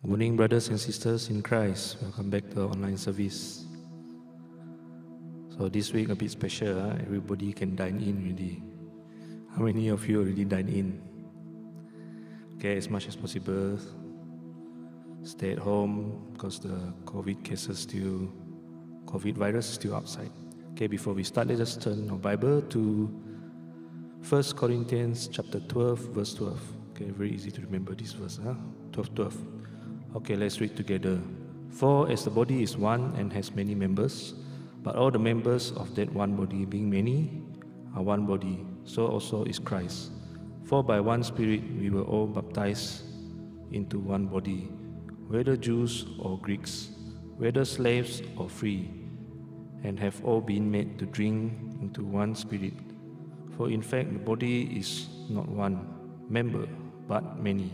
Good morning, brothers and sisters in Christ. Welcome back to our online service. So this week a bit special, huh? Everybody can dine in already. How many of you already dine in? Okay, as much as possible, stay at home because the COVID virus is still outside. Okay, before we start, let us turn our Bible to 1 Corinthians chapter 12, verse 12. Okay, very easy to remember this verse, huh? 12. Okay, let's read together. For as the body is one and has many members, but all the members of that one body, being many, are one body, so also is Christ. For by one Spirit we were all baptized into one body, whether Jews or Greeks, whether slaves or free, and have all been made to drink into one Spirit. For in fact the body is not one member, but many.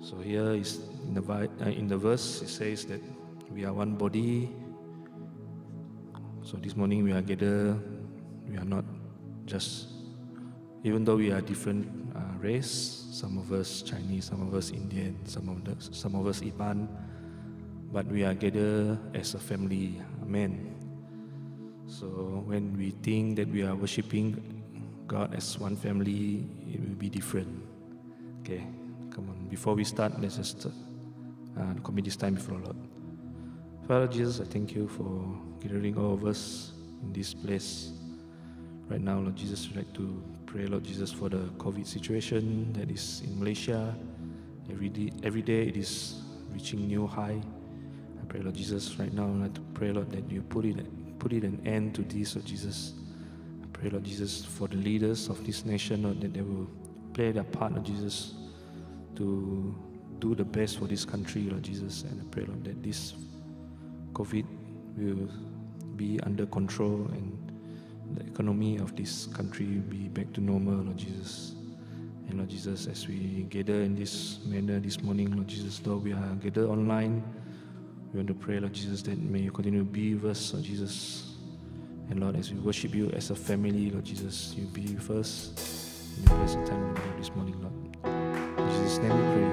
So here is in the verse it says that we are one body. So this morning we are gathered. We are not just, even though we are different race. Some of us Chinese, some of us Indian, some of us Iban, but we are gathered as a family. Amen. So when we think that we are worshiping God as one family, it will be different. Okay. Come on, before we start, let's just commit this time before the Lord. Father Jesus, I thank you for gathering all of us in this place. Right now, Lord Jesus, I'd like to pray, Lord Jesus, for the COVID situation that is in Malaysia. Every day it is reaching new high. I pray, Lord Jesus, right now, I'd like to pray, Lord, that you put it an end to this, Lord Jesus. I pray, Lord Jesus, for the leaders of this nation, Lord, that they will play their part, Lord Jesus, to do the best for this country, Lord Jesus. And I pray, Lord, that this COVID will be under control and the economy of this country will be back to normal, Lord Jesus. And Lord Jesus, as we gather in this manner this morning, Lord Jesus, though we are gathered online, we want to pray, Lord Jesus, that may you continue to be with us, Lord Jesus. And Lord, as we worship you as a family, Lord Jesus, you be with us. And you bless the time this morning, Lord. In Jesus' name we pray.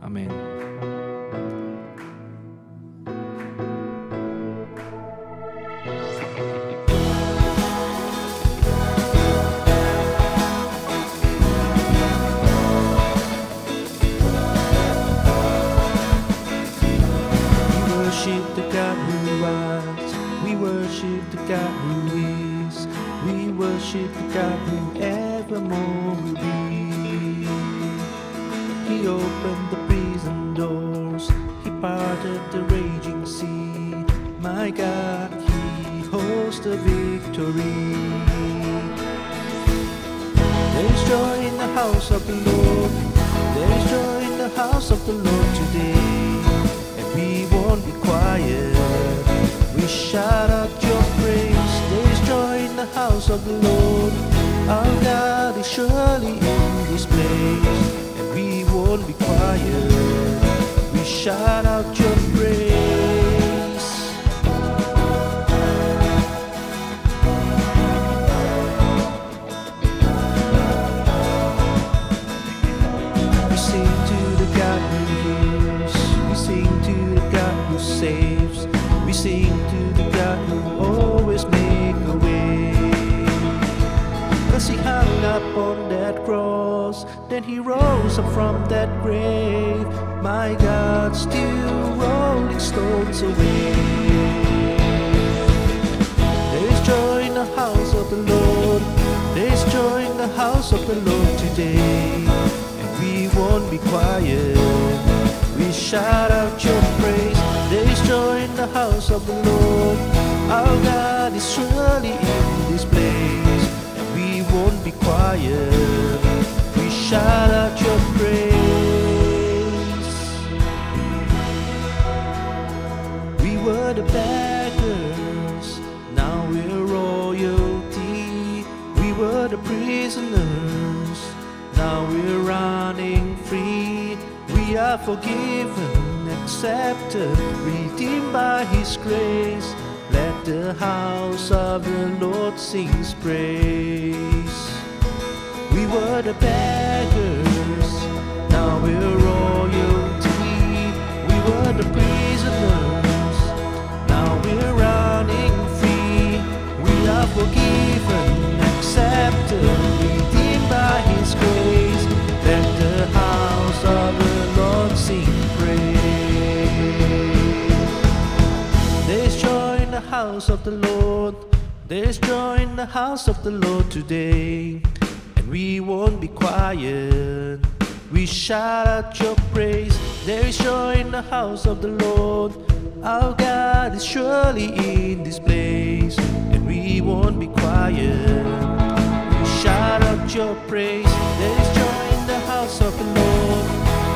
Amen. We worship the God who was. We worship the God who is. We worship the God who evermore will be. He opened the prison doors, He parted the raging sea. My God, He holds the victory. There is joy in the house of the Lord. There is joy in the house of the Lord today. And we won't be quiet. We shout out your praise. There is joy in the house of the Lord. Our God is surely in this place. We won't be quiet. We shout out your praise. We sing to the God who heals. We sing to the God who saves. We sing to the God who always makes a way. 'Cause He hung up on that cross, then He rose up from that grave. My God, still rolling stones away. There is joy in the house of the Lord. There is joy in the house of the Lord today. And we won't be quiet. We shout out your praise. There is joy in the house of the Lord. Our God is surely in this place. And we won't be quiet. We shout out your praise. We were the beggars, now we're royalty. We were the prisoners, now we're running free. We are forgiven, accepted, redeemed by His grace. Let the house of the Lord sing praise. We were the beggars, now we're royal. the prisoners. Now we're running free. We are forgiven, accepted, redeemed by His grace. Let the house of the Lord sing praise. There's joy in the house of the Lord. There's joy in the house of the Lord today. And we won't be quiet. We shout out your praise. There is joy in the house of the Lord. Our God is surely in this place. And we won't be quiet. We shout out your praise. There is joy in the house of the Lord.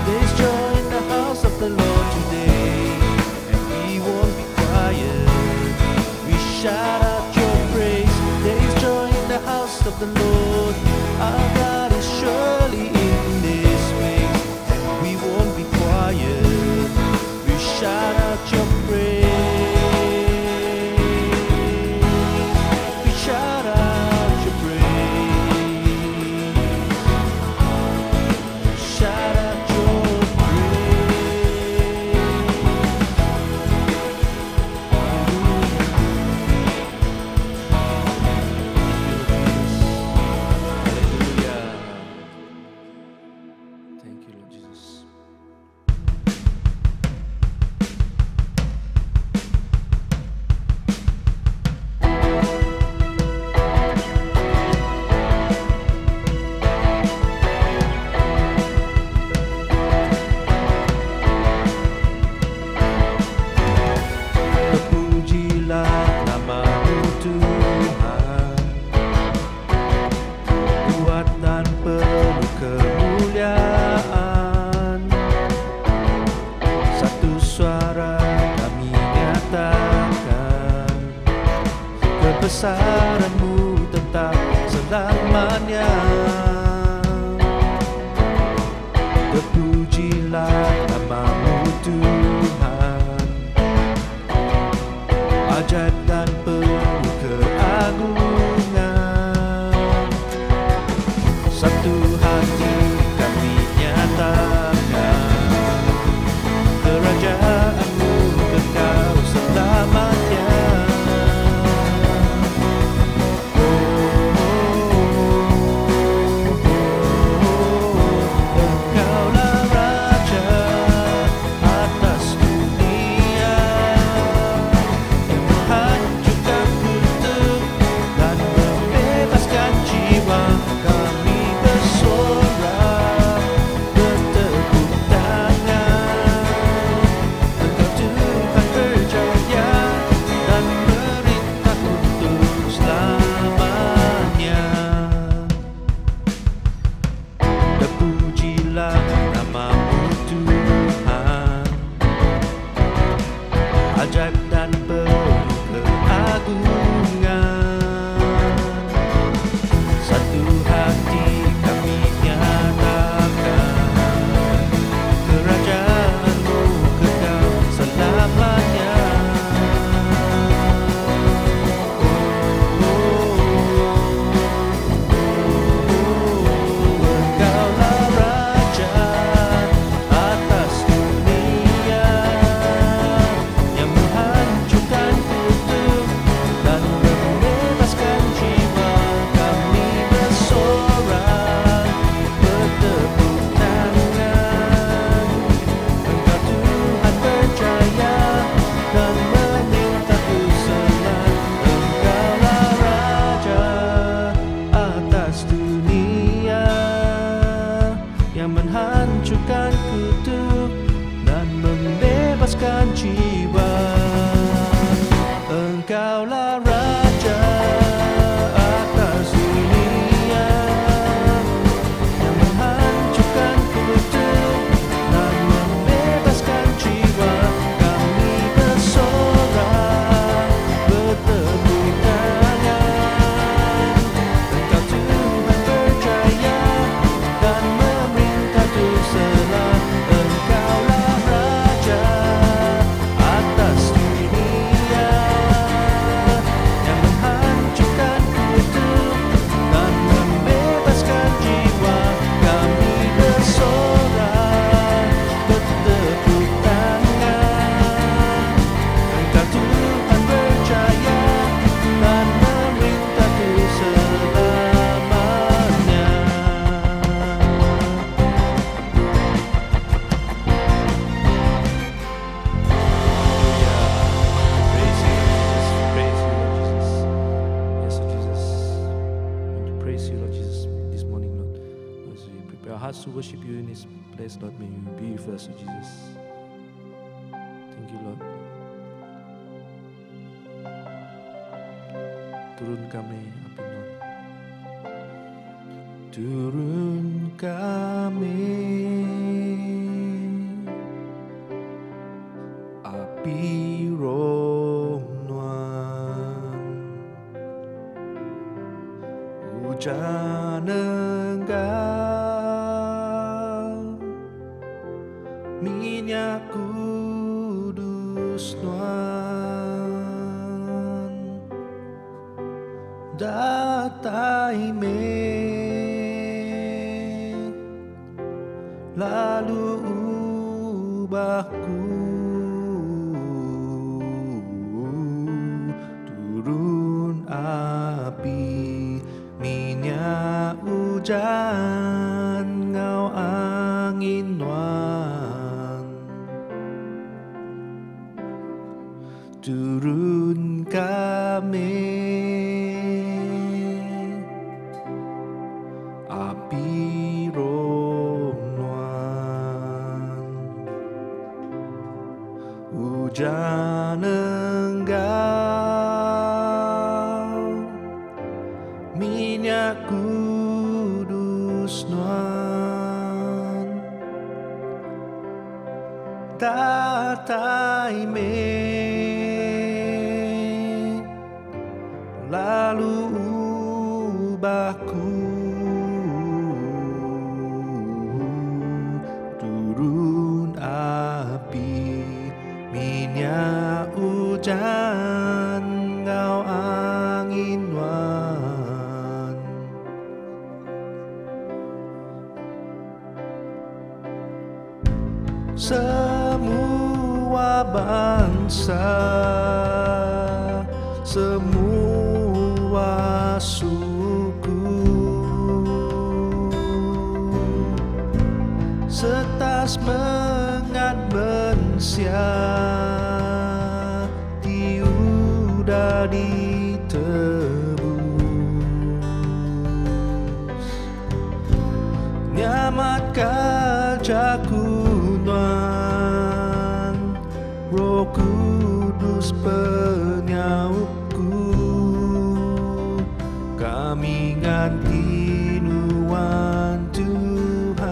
There is joy in the house of the Lord today. And we won't be quiet. We shout out your praise. There is joy in the house of the Lord. Our God is surely in this place. And we won't be quiet. We shout out your praise. We shout out your praise. Shout out your praise. Hallelujah. Thank you, Lord Jesus. Terpujilah nama-Mu Tuhan, kuat dan penuh kemuliaan. Satu suara kami nyatakan kebesaran-Mu tetap selamanya. Terpujilah nama-Mu Tuhan, ajaib dan penuh keagungan. Satu hati kami nyatakan kerajaan-Mu kekal selamanya. Engkaulah Raja atas dunia, yang menghancurkan kutub dan membebaskan jiwa. Kami bersorak, bertepuk tangan. Engkau Tuhan berjaya dan merintah untuk selamanya. Terpujilah nama-Mu Tuhan, ajaib dan penuh keagungan. Satu hati hearts to worship you in this place, Lord. May you be with us, Jesus. Thank you, Lord. Turun kami api non. Turun kami api roh nuan, hujan engkau, minyak kudus nuan, datai me lalu ubahku, turun api minyak hujan, ngau angin nuan, turun kami api roh nuan, hujan engkau, minyak kudus nuan, tatai me lalu ubahku, turun api minyak hujan, ngau angin wan, semua bangsa, semua suku, setas mengat bensia, tiudah ditebus, nyamat kajaku nuan, Roh Kudus penyaupku, kami nganti nuan Tuhan,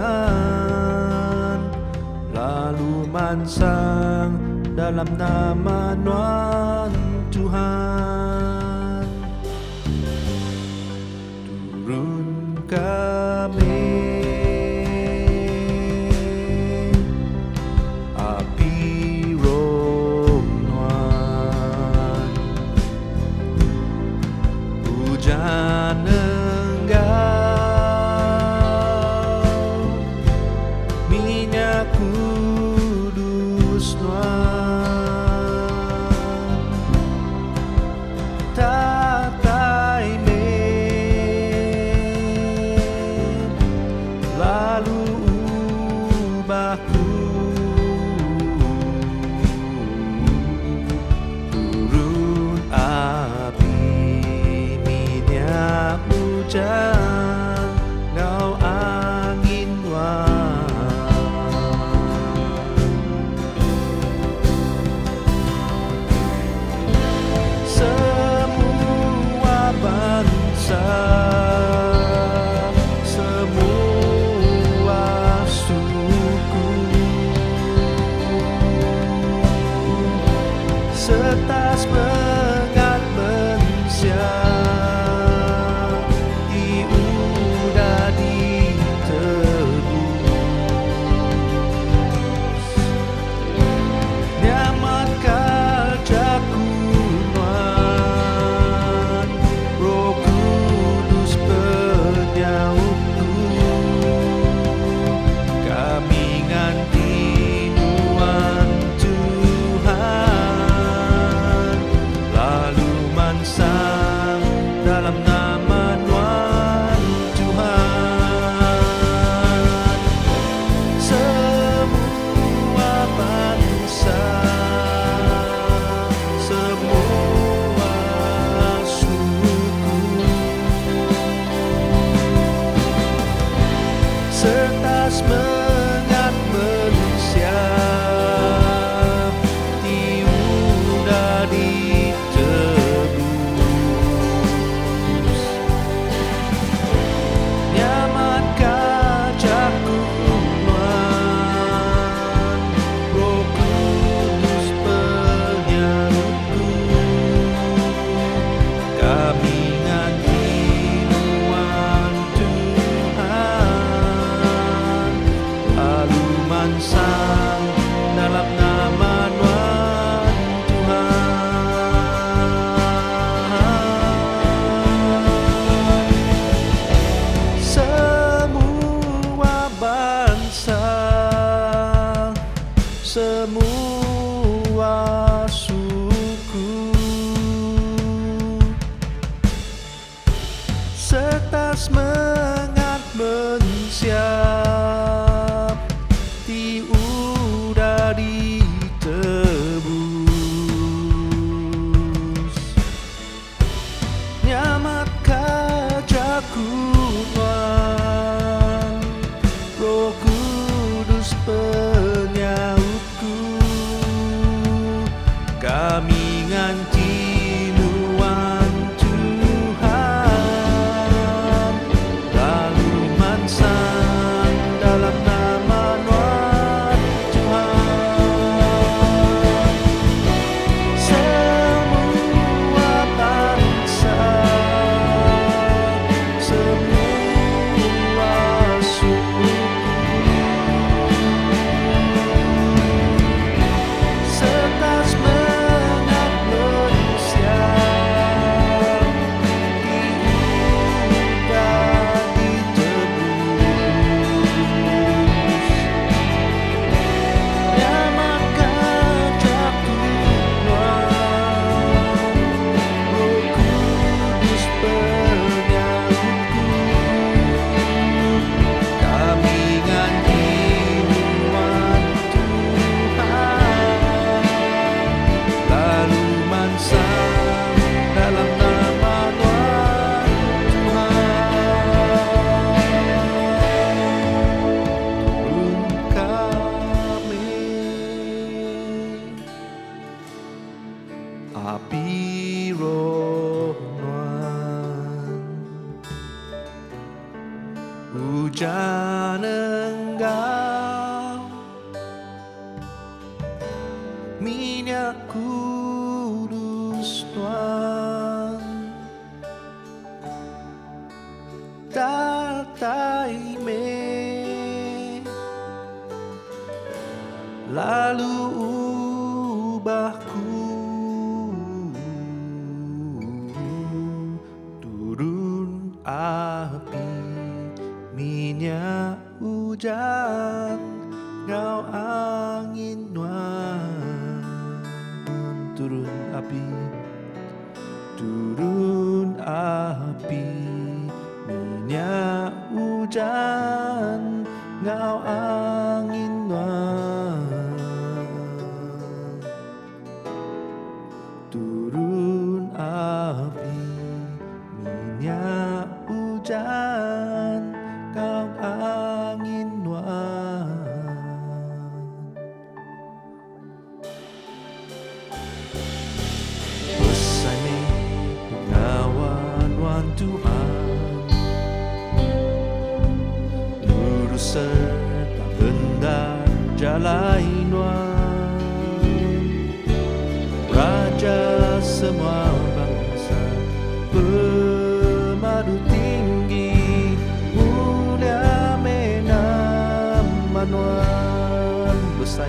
lalu mansang dalam nama nuan Tuhan, turun kami api roh nuan, hujan engkau, minyak kudus nuan, tatai me lalu ubahku, turun api minyak hujan, ngau angin wan, semua bangsa, semua suku, setas mengat bensia, tiudah ditebus, nyamat kajaku nuan, Roh Kudus penyaupku, kami nganti nuan Tuhan, lalu mansang dalam nama nuan Tuhan, semua bangsa, semua suku, serta semangat manusia tiada ditebus. Nyaman kacaku Tuhan, Roh Kudus penyerupku. Kami nganti nuan Tuhan, lalu mansang dalam nama nuan Tuhan. Semua bangsa, semua suku, serta semangat mensiap tiada ditebus. Nyamat kacaku Tuhan, Roh Kudus penyautku. Kami nganti nuan Tuhan, lalu mansang dalam nama nuan Tuhan. Semua bangsa, semua suku, serta semangat manusia tiada ditebus. Nyaman kacaku Tuhan, Roh Kudus penyautku. Kami nganti nuan Tuhan, lalu mansang dalam nama nuan Tuhan. Turun kami api roh nuan, hujan engkau, minyak kudus Tuhan, tatai me, lalu ubahku. Turun api, minyak hujan, ngau angin nuan. Turun api, turun api, minyak hujan, ngau angin nuan. Turun api, minyak hujan, kau angin nuan. Besane pengawan wan Tuhan, lurus serta benar jalai nuan. Raja semua bangsa, pemadu tinggi, mulia menam manuan. Besai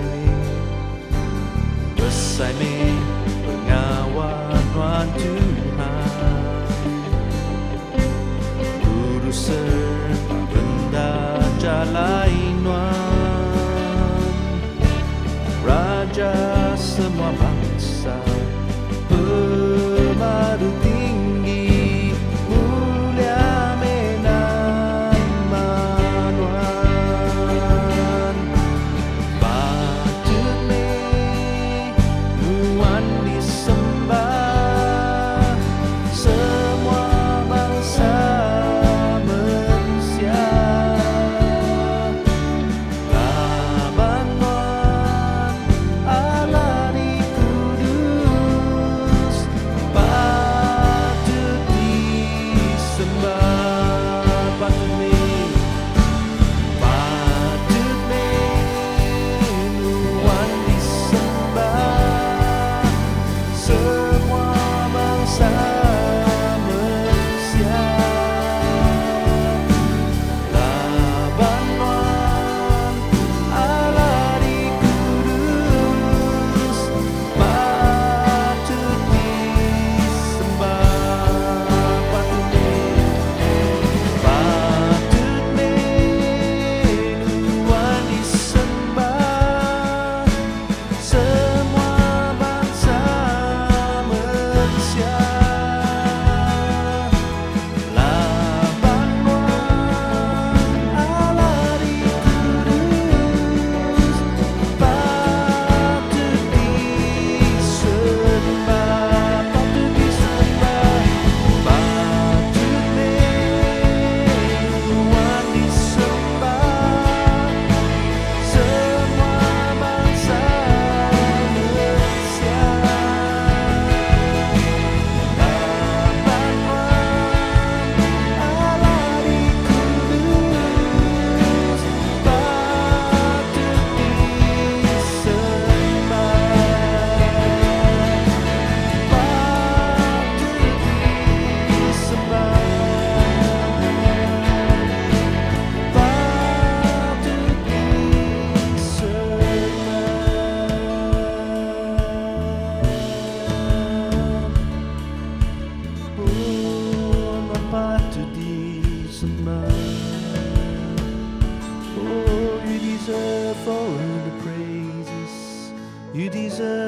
me pengawan wan Tuhan, lurus serta benar jalai nuan. Raja semua bangsa, pemadu tinggi, mulia menam manuan. Patut me nuan disembah, semua bangsa mensia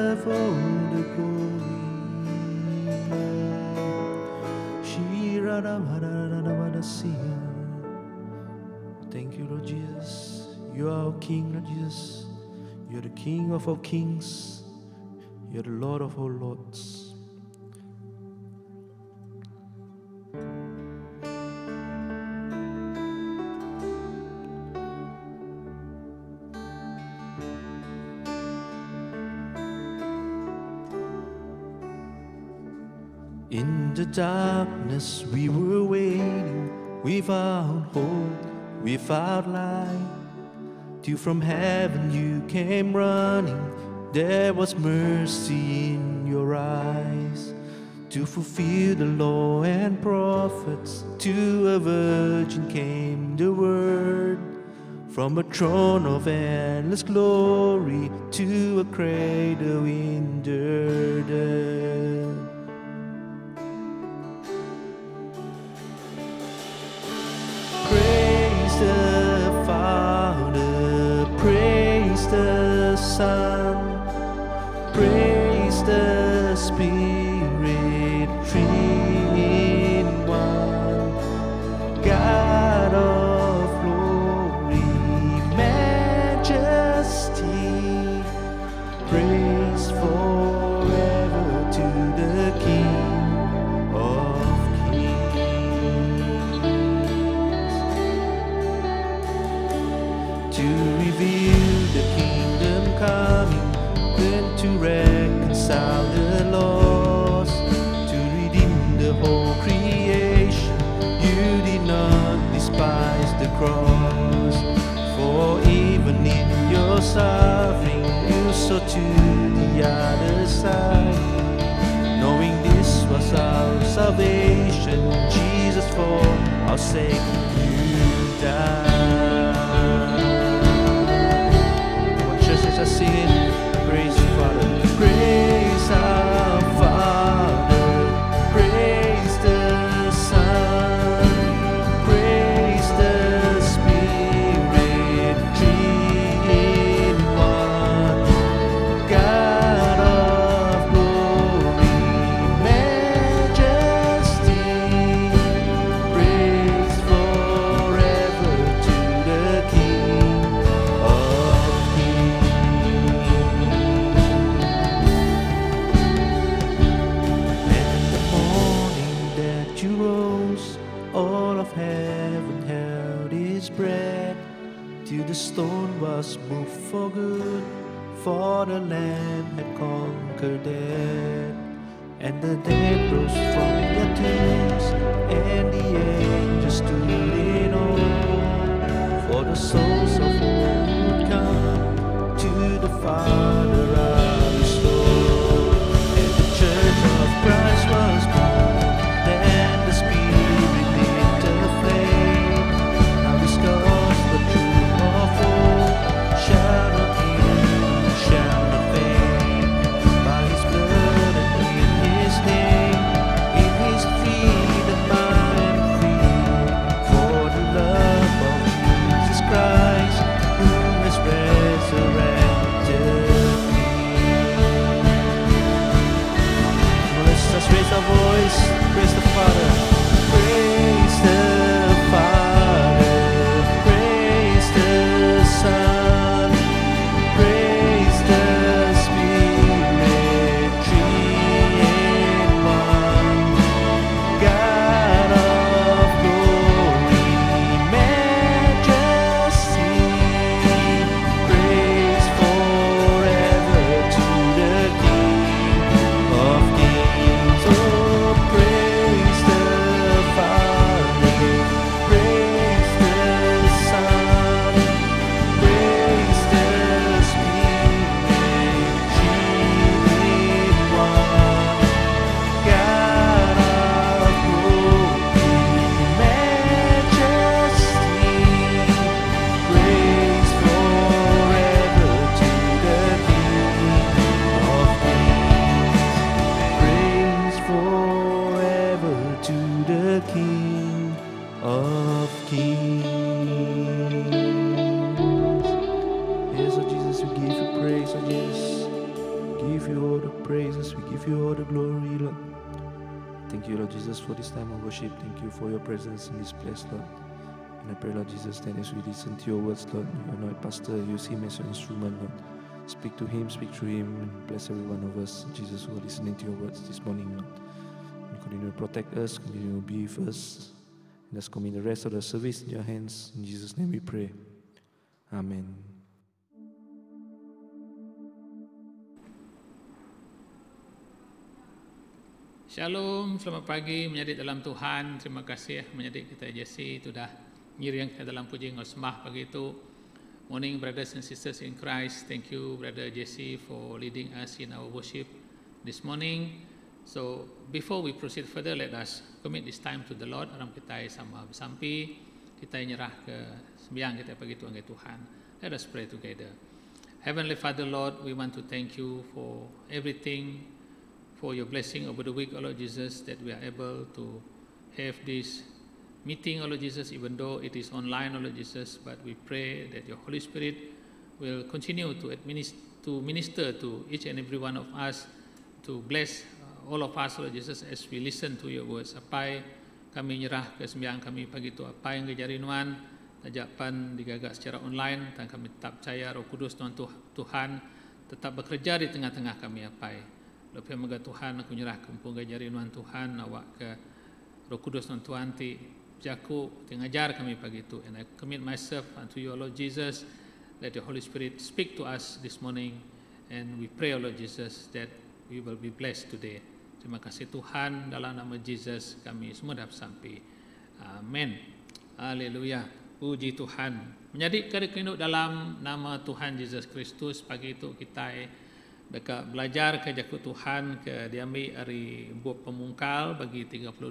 deserve all the glory. Thank you, Lord Jesus. You are our King, Lord Jesus. You are the King of all kings. You are the Lord of all lords. In the darkness we were waiting, without hope, without light, till from heaven you came running. There was mercy in your eyes, to fulfill the law and prophets. To a virgin came the word, from a throne of endless glory to a cradle in the dirt. Praise the Father, praise the Son, praise the Spirit, three in one. God of glory, majesty, praise forever to the King of Kings. To reveal the kingdom coming, then to reconcile the lost, to redeem the whole creation. You did not despise the cross, for even in your suffering you saw to the other side. Knowing this was our salvation, Jesus for our sake you died. Let's sing it. Praise the Father, praise our Father, praise the Son, praise the Spirit, three in one. God of glory, majesty, praise forever to the King of Kings. You rose, all of heaven held its breath, till the stone was moved for good, for the Lamb had conquered death. And the dead rose from their tombs, and the angels stood in awe, for the souls of all would come to the Father are restored. And the church of Christ was born. Then the Spirit lit the flame. Now discuss the truth of all. Shall not end, shall not fade. By His blood and in His name, in His freedom I am free. For the love of Jesus Christ, who has resurrected me. give you all the glory, Lord. Thank you, Lord Jesus, for this time of worship. Thank you for your presence in this place, Lord. And I pray, Lord Jesus, that as we listen to your words, Lord, you anoint Pastor, use him as your instrument, Lord. Speak to him, speak through him, and bless every one of us, Jesus, who are listening to your words this morning, Lord. And continue to protect us, continue to be with us. And let's commit the rest of the service in your hands. In Jesus' name we pray. Amen. Shalom, selamat pagi menyadik dalam Tuhan. Terima kasih menyadik kita Jesse sudah ngiring kita dalam puji ngosmah pagi itu. Morning brothers and sisters in Christ. Thank you brother Jesse for leading us in our worship this morning. So before we proceed further, let us commit this time to the Lord. Orang kita sama bersampi, kita nyerah ke sembahyang kita pagi itu angkat Tuhan. Let us pray together. Heavenly Father, Lord, we want to thank you for everything, for your blessing over the week, O Lord Jesus, that we are able to have this meeting, O Lord Jesus, even though it is online, O Lord Jesus, but we pray that your Holy Spirit will continue to minister to each and every one of us, to bless all of us, Lord Jesus, as we listen to your words. Apa kami nyerah ke sembahyang kami pagi itu, apa yang kejarinuan, tajapan digagak secara online, dan kami tetap percaya Roh Kudus Tuhan tetap bekerja di tengah-tengah kami apa. Lepas moga Tuhan aku nyerah kempung kejarinuan Tuhan, awak ke Roh Kudus Tuhan ti jaku ti ngajar kami pagi itu. And I commit myself unto you, Lord Jesus. Let the Holy Spirit speak to us this morning, and we pray, Lord Jesus, that we will be blessed today. Terima kasih Tuhan, dalam nama Jesus kami semua dah sampai. Amen. Haleluya. Puji Tuhan. Menjadi kerikinduk dalam nama Tuhan Yesus Kristus pagi itu kita dekat belajar ke jakut Tuhan ke diambil hari buat pemungkal bagi 32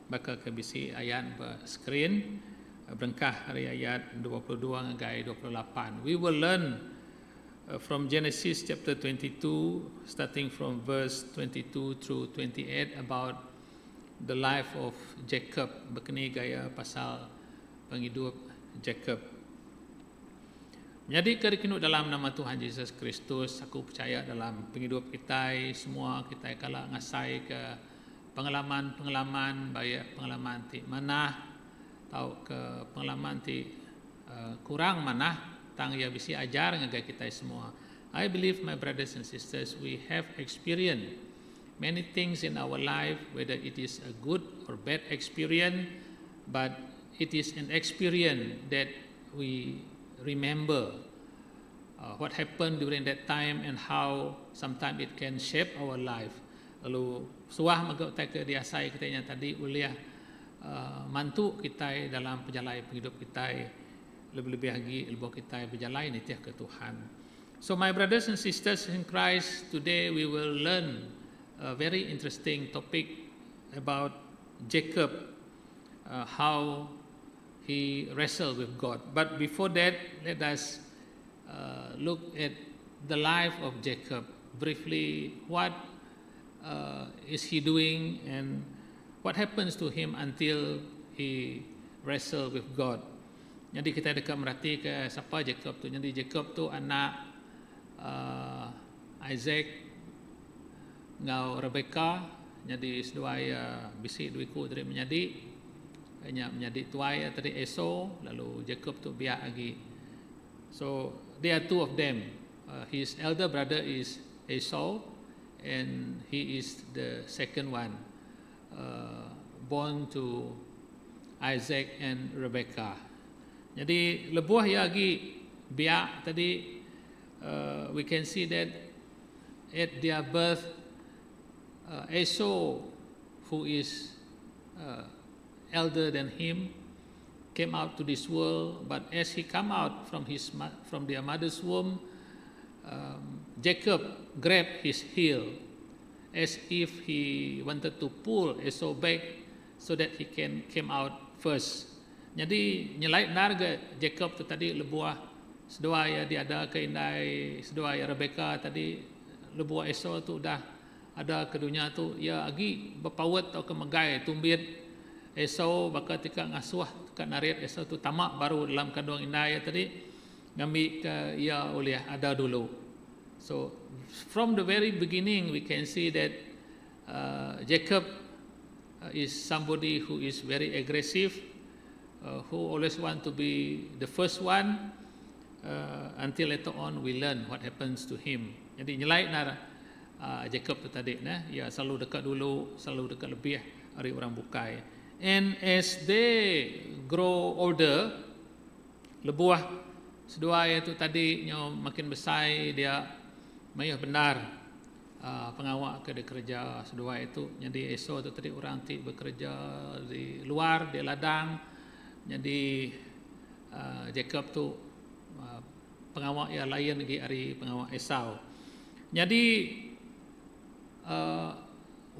bakal ke bisi ayat screen berengkah hari ayat 22 ngai 28. We will learn from Genesis chapter 22 starting from verse 22 through 28 about the life of Jacob, berkenai gaya pasal penghidup Jacob. Menjadi kerikinduk dalam nama Tuhan Yesus Kristus, aku percaya dalam penghidup kita semua kita kala ngasai ke pengalaman baik pengalaman ti manah atau ke pengalaman ti kurang manah tang ya bisi ajar ngagai kita semua. I believe my brothers and sisters, we have experienced many things in our life, whether it is a good or bad experience, but it is an experience that we remember what happened during that time and how sometimes it can shape our life. Lalu suah magau ke diasai kita yang tadi uliah mantu kita dalam perjalanan hidup kita lebih-lebih lagi ilmu kita berjalan nitiah ke Tuhan. So my brothers and sisters in Christ, today we will learn a very interesting topic about Jacob, how he wrestled with God. But before that, let us look at the life of Jacob briefly. What is he doing and what happens to him until he wrestled with God? Jadi kita dekat merhati ke siapa Jacob tu. Jadi Jacob tu anak Isaac ngau Rebecca. Jadi seduai bisik duiku tadi menjadi tuai tadi Esau, lalu Jacob tu biak lagi. So there are two of them. His elder brother is Esau, and he is the second one, born to Isaac and Rebecca. Jadi lebuah ya lagi biak tadi, we can see that at their birth, Esau, who is elder than him, came out to this world. But as he come out from their mother's womb, Jacob grabbed his heel as if he wanted to pull Esau back so that he can came out first. Jadi nyelait narga Jacob tu tadi lebuah sedua ya dia ada keindai sedua ya Rebecca tadi lebuah Esau tu dah ada ke dunia tu ya agi berpawat atau kemegai tumbit Esau bakal tika ngasuh kat narit Esau tu tamak baru dalam kandung indai tadi ngambil ke ia oleh ada dulu. So from the very beginning, we can see that Jacob is somebody who is very aggressive, who always want to be the first one, until later on we learn what happens to him. Jadi nyelai nar Jacob tu tadi, ya selalu dekat dulu, selalu dekat lebih dari orang bukai. And as they grow older, lebuah sedua itu tadi makin besar, dia mayah benar pengawak ke kerja sedua itu. Jadi esok tu tadi orang ti bekerja di luar, di ladang. Jadi Jacob tu pengawak yang lain lagi dari pengawak Esau. Jadi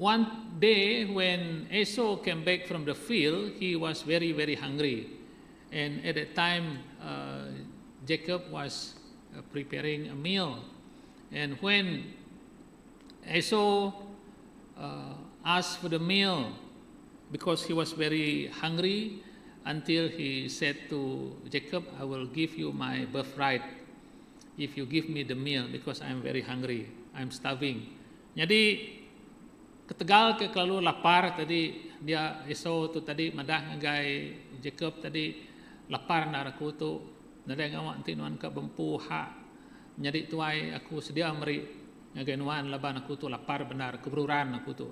one day when Esau came back from the field, he was very, very hungry. And at that time, Jacob was preparing a meal. And when Esau asked for the meal, because he was very hungry, until he said to Jacob, I will give you my birthright if you give me the meal, because I am very hungry, I am starving. Jadi ketegal ke kalau lapar tadi, dia Esau tu tadi madah ngagai Jacob tadi lapar nak aku tu, nada ngawak tinuan ke bempu hak menjadi tuai aku sedia meri ngagai nuan laban aku tu lapar benar keberuran aku tu.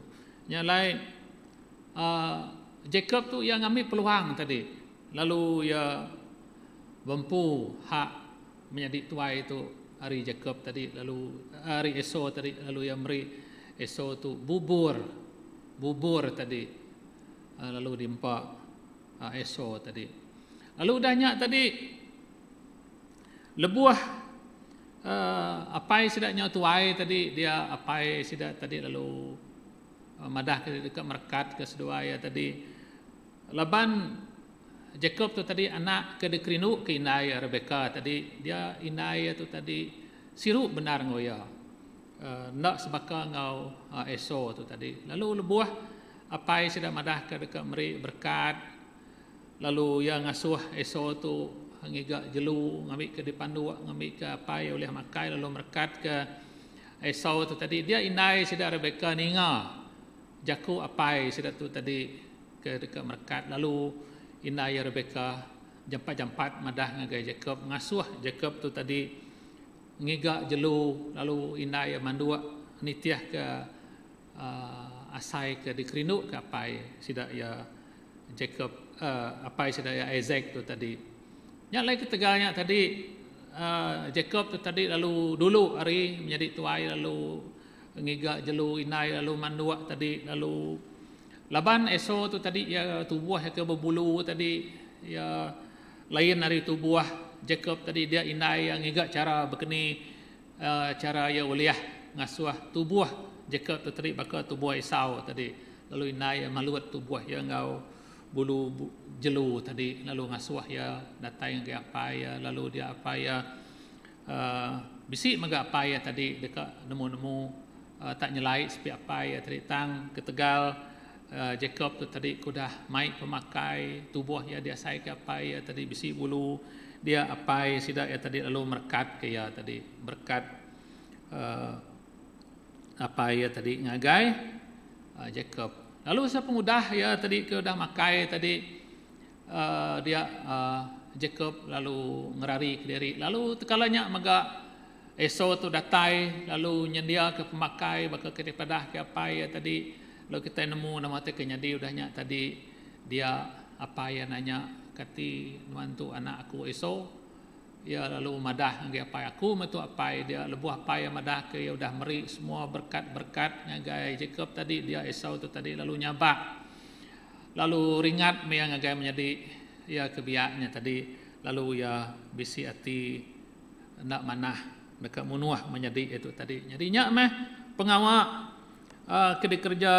Nyalai Jacob tu yang ambil peluang tadi, lalu ya bempu hak menjadi tuai itu hari Jacob tadi, lalu hari Esau tadi, lalu yang meri Esau tu bubur tadi, lalu dimpa Esau tadi. Lalu udahnya tadi lebuah apai sidaknya tuai tadi, dia apai sidak tadi, lalu madah ke dekat merkat ke sedua ya tadi. Laban Jacob tu tadi anak ke dekrinu ke inai Rebecca tadi, dia inai tu tadi siru benar ngoya, nak sebaka ngau Esau tu tadi. Lalu lebuah apai sidak madah ke dekat meri berkat, lalu yang ngasuh Esau tu ngiga jelu ngambil ke depan dua, ngambil ke apai oleh makai, lalu merkat ke Esau tu tadi, dia inai sidak Rebecca ninga jaku apai sidak tu tadi ke dekat merkat. Lalu inai Rebecca jampat-jampat madah ngagai Jacob, ngasuh Jacob tu tadi ngiga jelu, lalu inai mandua nitiah ke asai ke dikrinu ke apai sidak ya Jacob, apai sidak ya Isaac tu tadi. Yang lain ketegalnya tadi Jacob tu tadi, lalu dulu hari menjadi tuai, lalu ngiga jelu inai, lalu mandua tadi, lalu laban Esau tu tadi ya tubuh ke berbulu tadi, ya lain dari tubuh Jacob tadi, dia inai yang ngiga cara berkeni, cara ya uliah ngasuh tubuh Jacob tu tadi baka tubuh Esau tadi, lalu inai maluat tubuh yang ngau bulu jelu tadi, lalu ngasuh ya datai ngga apa ya, lalu dia apa ya bisi maga apa ya tadi dekat nemu-nemu tak nyelai sepi apa ya tadi tang ketegal Jacob tu tadi kudah mai pemakai tubuh ya dia sai ke apa ya tadi bisi bulu dia apa ya sidak ya tadi, lalu merkat ke ya tadi berkat apa ya tadi ngagai Jacob. Lalu siapa mudah ya tadi ke udah makai tadi dia Jacob lalu ngerari ke diri, lalu tekalanya maga Esau tu datai, lalu nyendia ke pemakai baka ke daripada ke apa ya tadi, lalu kita nemu nama tu kenyadi udahnya tadi dia apa ya nanya kati nuan tu anak aku Esau ya, lalu madah ngai apa aku metu apa dia lebuh apa ya madah ke ya udah meri semua berkat-berkat ngagai Jacob tadi, dia Esau tu tadi lalu nyabak, lalu ringat me yang ngagai menjadi ya kebiaknya tadi, lalu ya bisi hati nak manah dekat munuah menjadi itu tadi. Jadinya meh pengawak kerja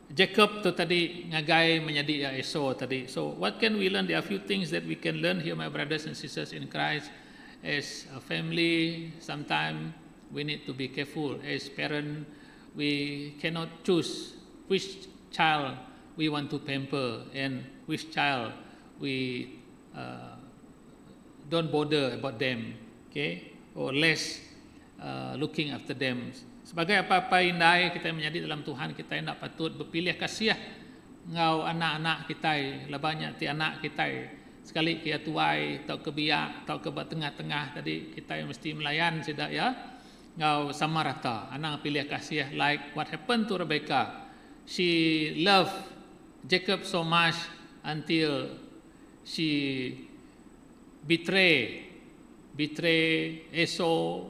Jacob tu tadi ngagai menjadi ya Esau tadi. So what can we learn? There are few things that we can learn here, my brothers and sisters in Christ. As a family, sometimes we need to be careful. As parents, we cannot choose which child we want to pamper and which child we don't bother about them, okay? Or less looking after them. Sebagai apa-apa indai kita menjadi dalam Tuhan, kita nak patut berpilih kasih ngau anak-anak kita, lebihnya ti anak kita. Sekali kia tuai, tau ke biak, tau ke tengah-tengah tadi kita mesti melayan tidak ya. Ngau sama rata. Anak pilih kasih like what happened to Rebecca. She loved Jacob so much until she betray Esau,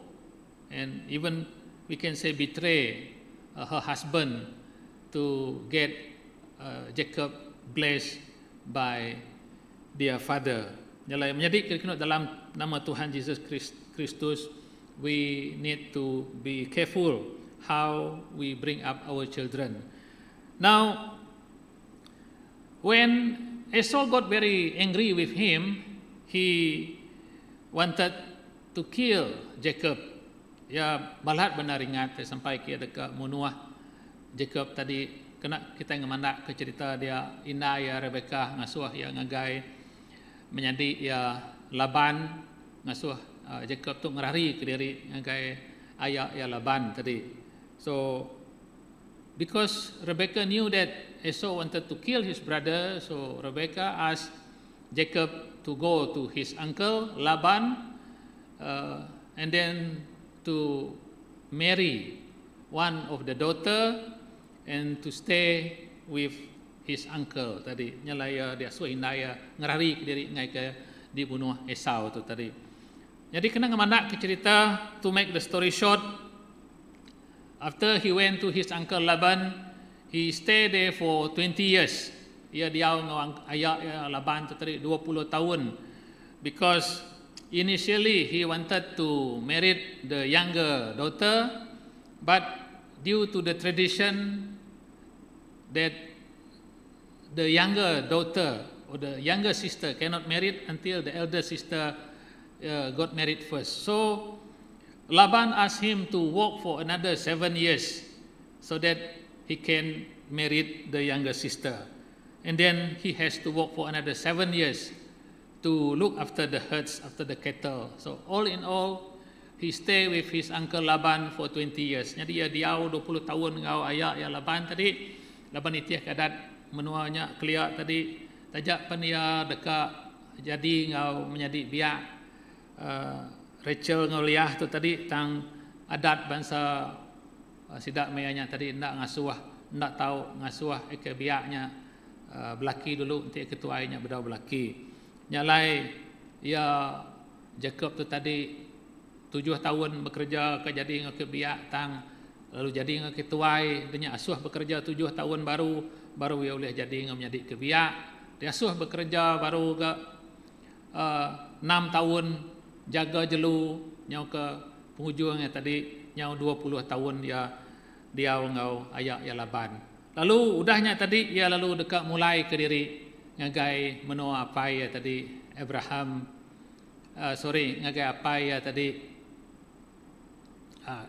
and even we can say betray her husband to get Jacob blessed by their father. Menjadi kena dalam nama Tuhan Yesus Kristus, we need to be careful how we bring up our children. Now, when Esau got very angry with him, he wanted to kill Jacob. Ya, balat benar ingat sampai kia dekat Munuah Jacob tadi, kena kita ngemandak ke cerita dia Ina ya Rebecca ngasuh ya ngagai menjadi ya Laban ngasuh Jacob tu ngerari ke diri ngagai ayah ya Laban tadi. So because Rebecca knew that Esau wanted to kill his brother, so Rebecca asked Jacob to go to his uncle Laban and then to marry one of the daughter and to stay with his uncle tadi. Nyalaya dia suai indaya ngerari ke diri ngai ke dibunuh Esau tu tadi. Jadi kena ngamandak ke cerita, to make the story short, after he went to his uncle Laban, he stayed there for 20 years. Ia dia ngawang ayah Laban tu tadi 20 tahun, because initially he wanted to marry the younger daughter, but due to the tradition that the younger daughter or the younger sister cannot marry until the elder sister got married first. So Laban asked him to work for another 7 years so that he can marry the younger sister. And then he has to work for another 7 years to look after the herds, after the cattle. So all in all, he stay with his uncle Laban for 20 years. Jadi dia 20 tahun ngau ayah ya Laban tadi. Laban itiah kadat menuanya clear tadi. Tajak pan ia dekat jadi ngau menjadi biak Rachel ngau liah tu tadi tang adat bangsa sidak mayanya tadi ndak ngasuh, ndak tahu ngasuh ke biaknya belaki dulu nanti ketuainya bedau belaki. Nyalai ya Jacob tu tadi 7 tahun bekerja ke jadi ngau ke biak tang, lalu jadi ngau ketuai denya asuh bekerja 7 tahun baru ia boleh jadi ngau menjadi ke biak. Dia asuh bekerja baru ke 6 tahun jaga jelu nyau ke penghujungnya tadi nyau 20 tahun dia ngau ayah ya Laban. Lalu udahnya tadi ia lalu dekat mulai ke diri ngagai menua apa ya tadi Abraham ngagai apa ya tadi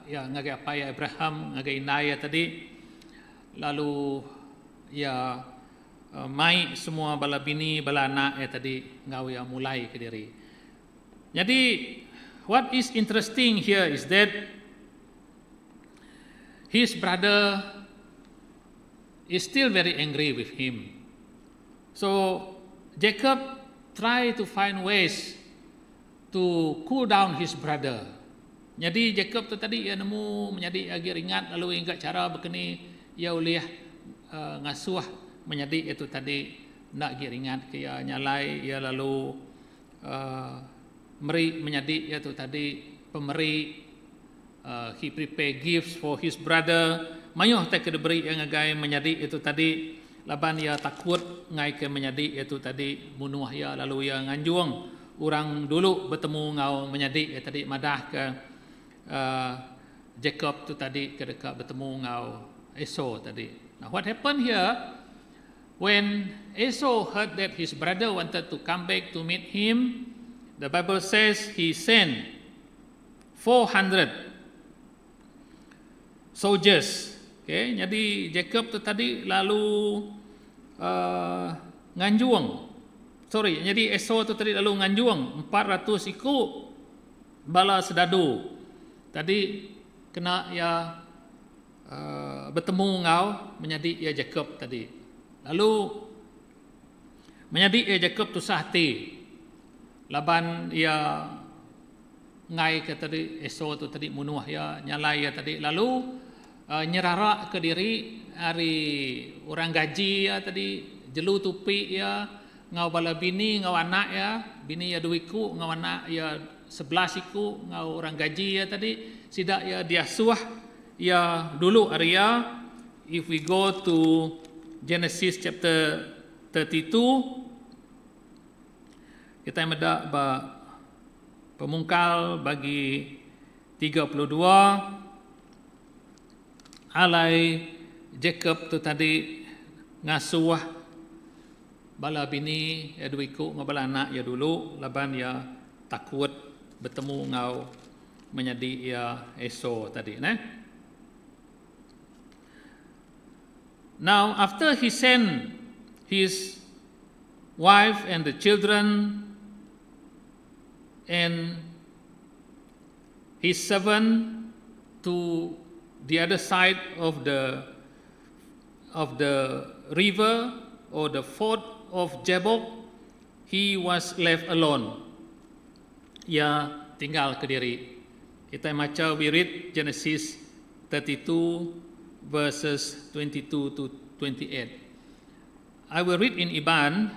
ngagai apa ya Abraham ngagai Inaya tadi, lalu ya mai semua bala bini bala anak ya tadi ngau ya mulai ke diri. Jadi what is interesting here is that his brother is still very angry with him. So Jacob tried to find ways to cool down his brother. Jadi Jacob tu tadi ia nemu menjadi agak ringat, lalu ingat cara berkini ia ulih ngasuh menjadi itu tadi nak agak ringat ke ia nyalai ia lalu meri menjadi itu tadi pemberi. He prepare gifts for his brother. Mayuh tak diberi yang agai menjadi itu tadi. Laban ia takut ngai ke menjadi itu tadi bunuh ia, lalu ia nganjuang orang dulu bertemu ngau menjadi itu tadi madah ke Jacob tu tadi ke dekat bertemu ngau Esau tadi. Now what happened here, when Esau heard that his brother wanted to come back to meet him, the Bible says he sent 400 soldiers. Okay, jadi Jacob tu tadi lalu jadi Esau tu tadi lalu nganjuang 400 ikut bala sedadu tadi kena ya bertemu ngau menjadi ya Jacob tadi. Lalu menjadi ya Jacob tu sahti. Laban ya ngai ke tadi Esau tu tadi munuh ya nyalai ya tadi. Lalu nyerara ke diri hari orang gaji ya tadi jelu tupi ya ngau bala bini ngau anak ya bini ya duiku ngau anak ya 11 iku ngau orang gaji ya tadi sidak ya dia suah ya dulu Arya. If we go to Genesis chapter 32 kita meda ba pemungkal bagi 32 alai Jacob tu tadi ngasuh bala bini ya duiku ngabala anak ya dulu laban ya takut bertemu ngau menjadi ya Esau tadi Now after he sent his wife and the children and his servant to the other side of the river or the ford of Jabbok, he was left alone. Ia tinggal ke diri. Kita baca, we read Genesis 32 verses 22 to 28. I will read in Iban.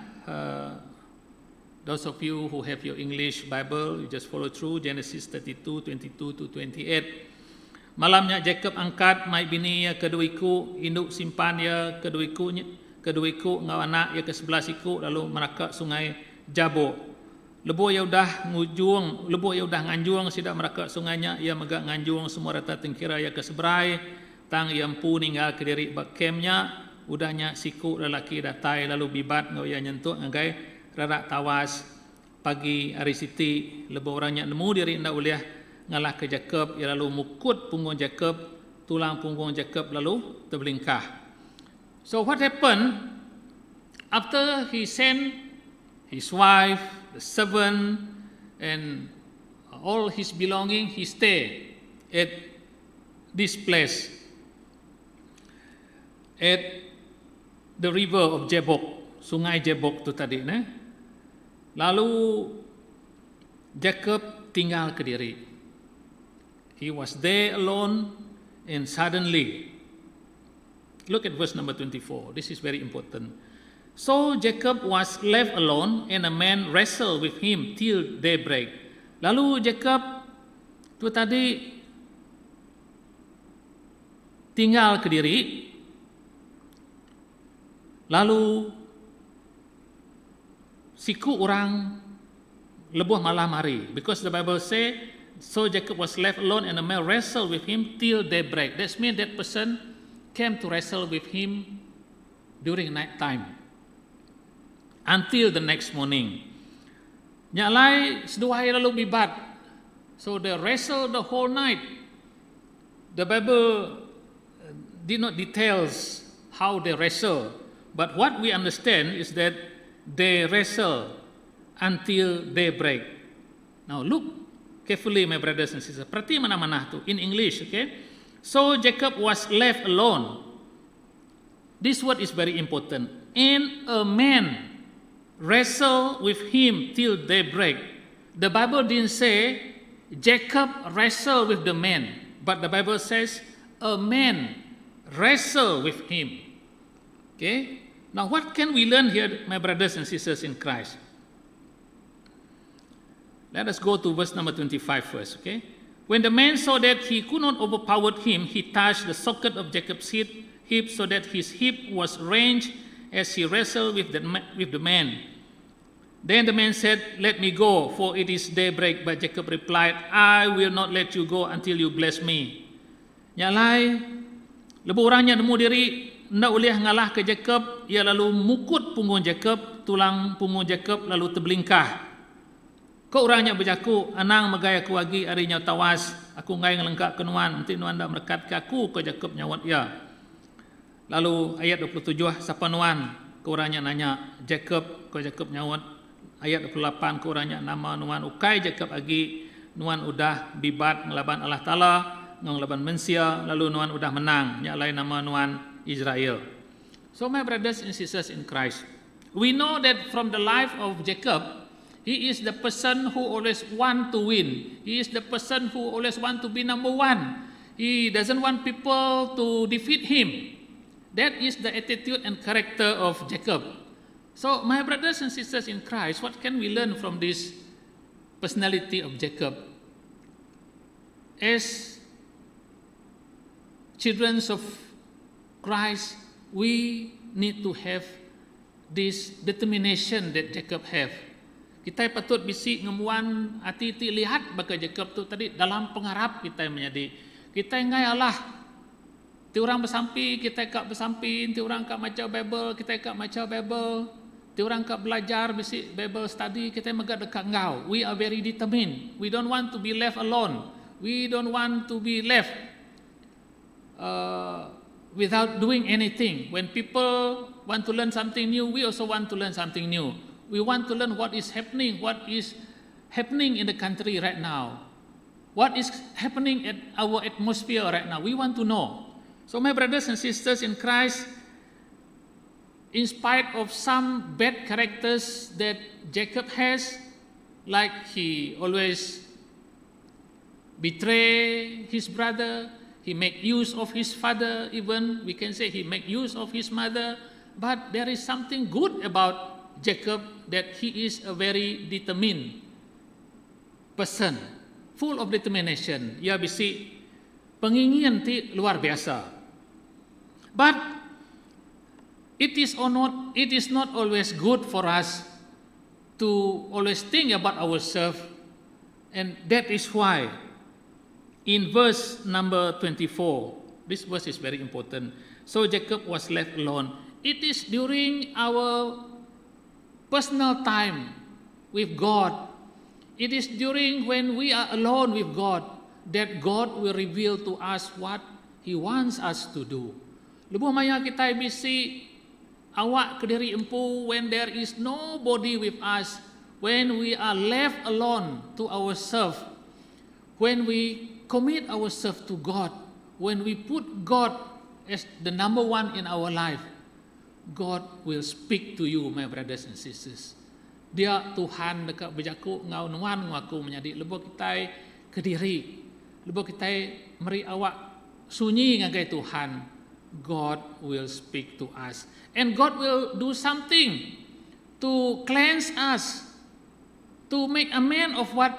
Those of you who have your English Bible, you just follow through Genesis 32, 22 to 28. Malamnya Jacob angkat mai bini ya keduiku, induk simpan ya keduiku ngau anak ya ke-11 iku, lalu mereka sungai Jabbok. Lebu ya udah ngujung, lebu ya udah nganjung sidak mereka sungainya ya megak nganjung semua rata tengkira ya ke-11 tang yang pu ninggal ke diri bak kemnya udahnya siku lelaki datai lalu bibat ngau ya nyentuk ngagai rarak tawas pagi hari siti lebu orangnya nemu diri ndak uliah ngalah ke Jacob ya lalu mukut punggung Jacob tulang punggung Jacob lalu terbelingkah. So what happened after he sent his wife, the servant and all his belonging, he stayed at this place at the river of Jabbok, sungai Jabbok tu tadi Lalu Jacob tinggal ke diri. He was there alone and suddenly, look at verse number 24. This is very important. So Jacob was left alone and a man wrestled with him till daybreak. Lalu Jacob tu tadi tinggal ke diri. Lalu siku orang lebuh malam hari, because the Bible say, so Jacob was left alone and a man wrestled with him till daybreak. That means that person came to wrestle with him during night time until the next morning. Nyalai sedua hari lalu bibat, so they wrestled the whole night. The Bible did not details how they wrestle, but what we understand is that they wrestle until daybreak. Now look carefully, my brothers and sisters. Perhati mana-mana tu in English, okay? So Jacob was left alone. This word is very important. And a man wrestled with him till daybreak. The Bible didn't say Jacob wrestled with the man, but the Bible says a man wrestled with him. Okay? Now what can we learn here, my brothers and sisters in Christ? Let us go to verse number 25 first, okay? When the man saw that he could not overpower him, he touched the socket of Jacob's hip so that his hip was ranged as he wrestled with the man. Then the man said, "Let me go, for it is daybreak." But Jacob replied, "I will not let you go until you bless me." Nyalai, lebu orangnya nemu diri, ndak boleh ngalah ke Jacob, ia lalu mukut punggung Jacob, tulang punggung Jacob lalu terbelingkah. Kau orangnya berjaku, "Anang megai aku lagi harinya tawas, aku ngai ngelengkak ke nuan, nanti nuan dak merekat ke aku," ke Jacob nyawat ya. Lalu ayat 27, "Siapa nuan?" Ke orangnya nanya, "Jacob," ke Jacob nyawat. Ayat 28, ke orangnya, "Nama nuan ukai Jacob lagi." nuan udah bibat ngelaban Allah Ta'ala, ngelaban Mensia, lalu nuan udah menang, nyalai nama nuan Israel. So my brothers and sisters in Christ, we know that from the life of Jacob, he is the person who always want to win. He is the person who always want to be number one. He doesn't want people to defeat him. That is the attitude and character of Jacob. So my brothers and sisters in Christ, what can we learn from this personality of Jacob? As children of Christ, we need to have this determination that Jacob have. Kita patut bisi ngemuan hati lihat baka Jacob tu tadi dalam pengharap kita menjadi kita ngai Allah. Ti orang bersampi, kita kak bersampi, ti orang kak maca Bible, kita kak maca Bible. Ti orang kak belajar bisi Bible study, kita megak dekat engkau. We are very determined. We don't want to be left alone. We don't want to be left without doing anything. When people want to learn something new, we also want to learn something new. We want to learn what is happening in the country right now. What is happening at our atmosphere right now. We want to know. So my brothers and sisters in Christ, in spite of some bad characters that Jacob has, like he always betray his brother, he make use of his father, even we can say he make use of his mother, but there is something good about Jacob, that he is a very determined person, full of determination. Ia bisi penginginan ti luar biasa. But it is not always good for us to always think about ourselves, and that is why in verse number 24, this verse is very important. So Jacob was left alone. It is during our personal time with God. It is during when we are alone with God that God will reveal to us what He wants us to do. Lubuh maya kita bisi awak ke diri empu when there is nobody with us, when we are left alone to ourselves, when we commit ourselves to God, when we put God as the number one in our life, God will speak to you, my brothers and sisters. Dia Tuhan dekat berjaku ngau nuan ngaku menjadi lebuh kita ke diri, lebuh kita meri awak sunyi ngagai Tuhan. God will speak to us, and God will do something to cleanse us, to make amends of what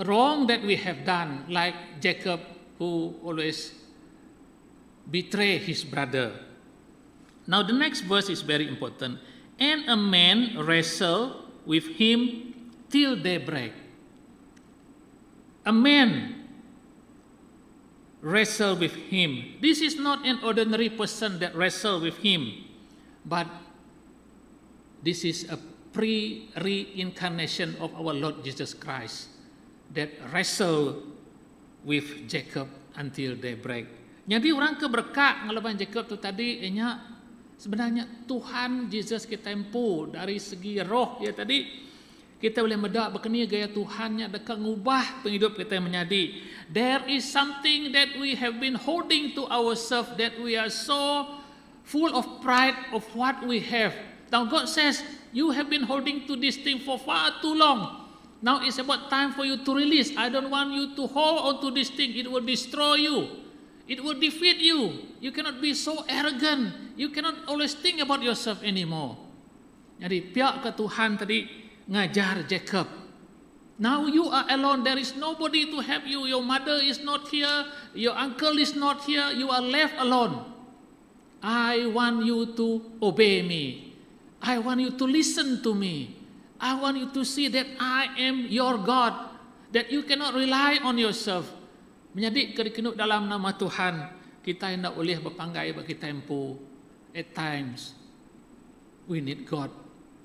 wrong that we have done, like Jacob, who always betray his brother. Now the next verse is very important. And a man wrestled with him till daybreak. A man wrestled with him. This is not an ordinary person that wrestled with him, but this is a pre-reincarnation of our Lord Jesus Christ that wrestled with Jacob until daybreak. Jadi orang keberkak ngelaban Jacob tu tadi, sebenarnya Tuhan Yesus kita empu dari segi roh ya tadi. Kita boleh medak berkini gaya Tuhannya dekat ngubah penghidup kita menjadi. There is something that we have been holding to ourselves, that we are so full of pride of what we have. Now God says, you have been holding to this thing for far too long. Now it's about time for you to release. I don't want you to hold on to this thing. It will destroy you. It will defeat you. You cannot be so arrogant. You cannot always think about yourself anymore. Jadi pihak ke Tuhan tadi ngajar Jacob. Now you are alone. There is nobody to help you. Your mother is not here. Your uncle is not here. You are left alone. I want you to obey me. I want you to listen to me. I want you to see that I am your God. That you cannot rely on yourself. Menjadi kekenut dalam nama Tuhan, kita hendak boleh berpanggai bagi tempo. At times, we need God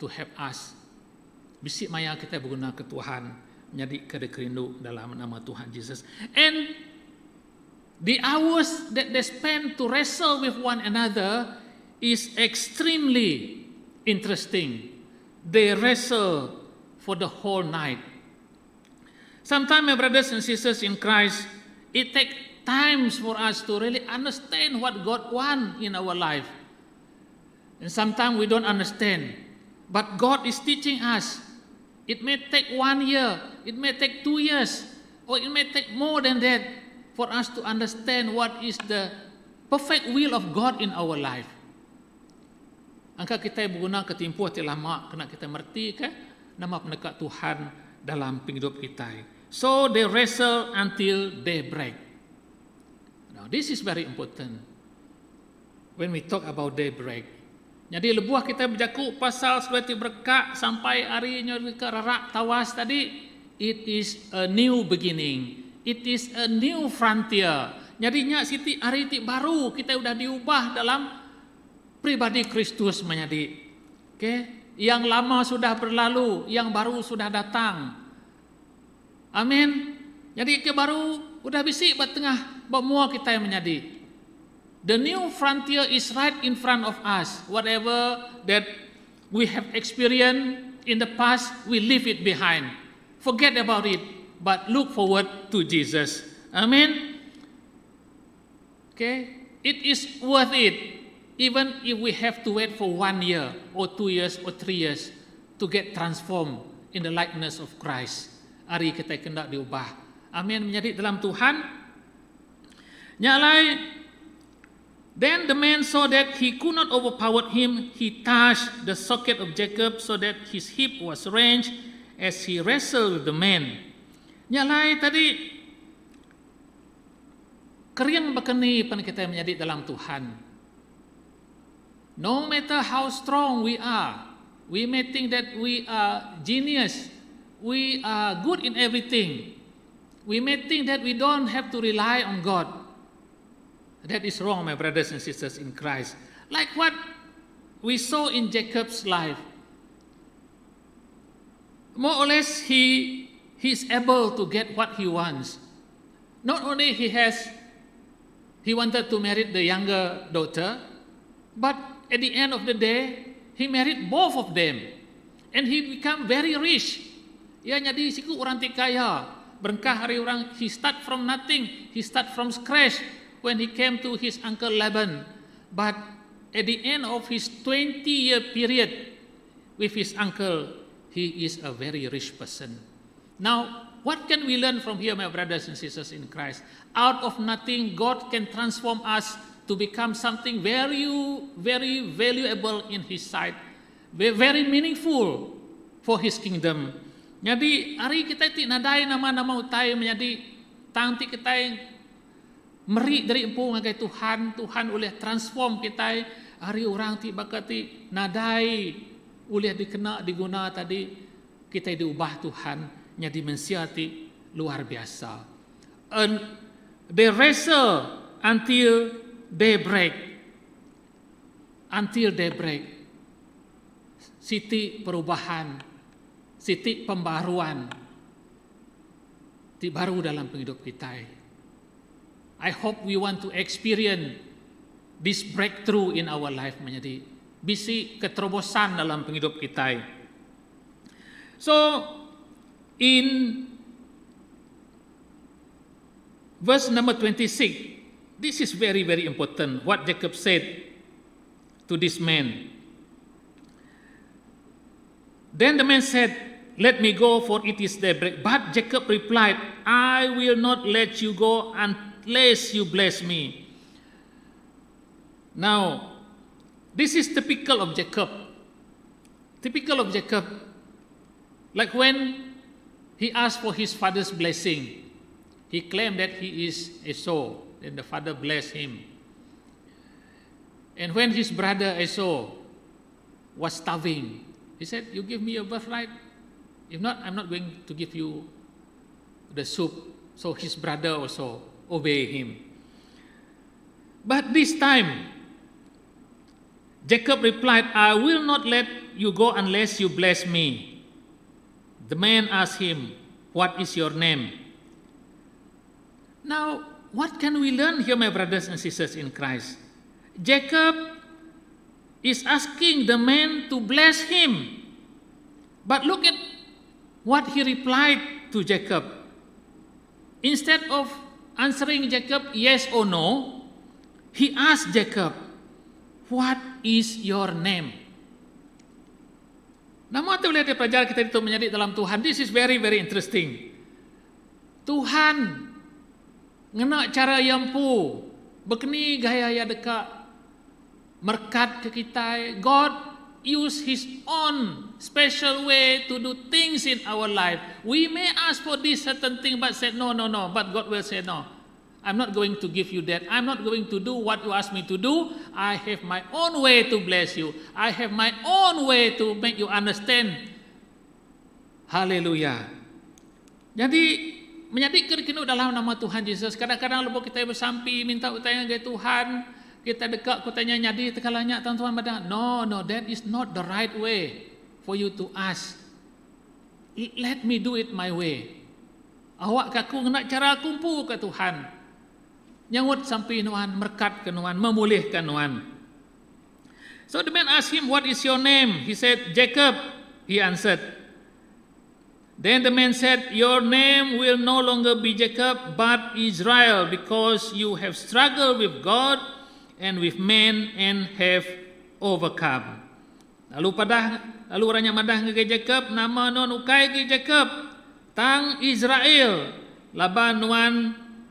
to help us. Bisik maya kita berguna ke Tuhan, menjadi kedekerindu dalam nama Tuhan Yesus. And the hours that they spend to wrestle with one another is extremely interesting. They wrestle for the whole night. Sometimes, my brothers and sisters in Christ, it takes times for us to really understand what God wants in our life. And sometimes we don't understand. But God is teaching us. It may take 1 year, it may take 2 years, or it may take more than that for us to understand what is the perfect will of God in our life. Angka kita berguna ketimpuh ti lama kena kita merti ke nama penekat Tuhan dalam hidup kita. So they wrestle until daybreak. Now this is very important when we talk about daybreak. Jadi lebuah kita berjaku pasal seperti berkak sampai harinya ke rarak tawas tadi. It is a new beginning. It is a new frontier. Jadinya siti hari ti baru kita sudah diubah dalam pribadi Kristus menjadi. Okay? Yang lama sudah berlalu, yang baru sudah datang. Amin. Jadi ke baru udah bisik buat tengah semua kita yang menjadi. The new frontier is right in front of us. Whatever that we have experienced in the past, we leave it behind. Forget about it, but look forward to Jesus. Amen. Okay, it is worth it, even if we have to wait for 1 year or 2 years or 3 years to get transformed in the likeness of Christ. Hari kita kena diubah. Amin. Menjadi dalam Tuhan. Nyalai. Then the man saw that he could not overpower him. He touched the socket of Jacob so that his hip was wrenched as he wrestled with the man. Nyalai tadi keriang bakani pan kita menjadi dalam Tuhan. No matter how strong we are, we may think that we are genius. We are good in everything. We may think that we don't have to rely on God. That is wrong, my brothers and sisters in Christ. Like what we saw in Jacob's life. More or less, he is able to get what he wants. Not only he wanted to marry the younger daughter, but at the end of the day, he married both of them. And he became very rich. Ya jadi siku orang ti kaya. Berkah hari orang, he start from nothing. He start from scratch when he came to his uncle Laban. But at the end of his 20-year period with his uncle, he is a very rich person. Now, what can we learn from here, my brothers and sisters in Christ? Out of nothing, God can transform us to become something very, very valuable in His sight, very meaningful for His kingdom. Jadi hari kita ti nadai nama-nama utai menjadi tangti kita yang meri dari empu ngagai Tuhan oleh transform kita hari orang ti bakati nadai oleh dikena diguna tadi kita diubah Tuhan jadi mensiati luar biasa. And they wrestle until daybreak. Until daybreak. Siti perubahan. Siti pembaruan di baru dalam hidup kita. I hope we want to experience this breakthrough in our life menjadi bisi keterobosan dalam hidup kita. So in verse number 26, this is very, very important what Jacob said to this man. Then the man said, "Let me go, for it is daybreak." But Jacob replied, "I will not let you go unless you bless me." Now, this is typical of Jacob. Typical of Jacob. Like when he asked for his father's blessing, he claimed that he is Esau, and the father blessed him. And when his brother Esau was starving, he said, "You give me your birthright. If not, I'm not going to give you the soup." So his brother also obeyed him. But this time, Jacob replied, "I will not let you go unless you bless me." The man asked him, "What is your name?" Now, what can we learn here, my brothers and sisters in Christ? Jacob is asking the man to bless him. But look at what he replied to Jacob. instead of answering Jacob yes or no, he asked Jacob, "What is your name?" Nama tu boleh dipelajari kita itu menjadi dalam Tuhan. This is very, very interesting. Tuhan ngena cara yang pu, bekni gaya ya dekat merkat ke kita. God use His own special way to do things in our life. We may ask for this certain thing, but say no. But God will say no. I'm not going to give you that. I'm not going to do what you ask me to do. I have my own way to bless you. I have my own way to make you understand. Haleluya. Jadi menjadi kini dalam nama Tuhan Yesus. Kadang-kadang lupa kita bersampi minta utang ke Tuhan, kita dekat kutanya nyadi tekalanya tuan-tuan pada. No, that is not the right way for you to ask. Let me do it my way. Awak kaku nak cara kumpu ke Tuhan. Nyawut sampai nuan, merkat ke nuan, memulihkan nuan. So the man asked him, "What is your name?" He said, "Jacob," he answered. Then the man said, "Your name will no longer be Jacob, but Israel, because you have struggled with God and with men and have overcome." Lalu orangnya madah ke Jacob, nama non ukai ke Jacob, tang Israel, laban nuan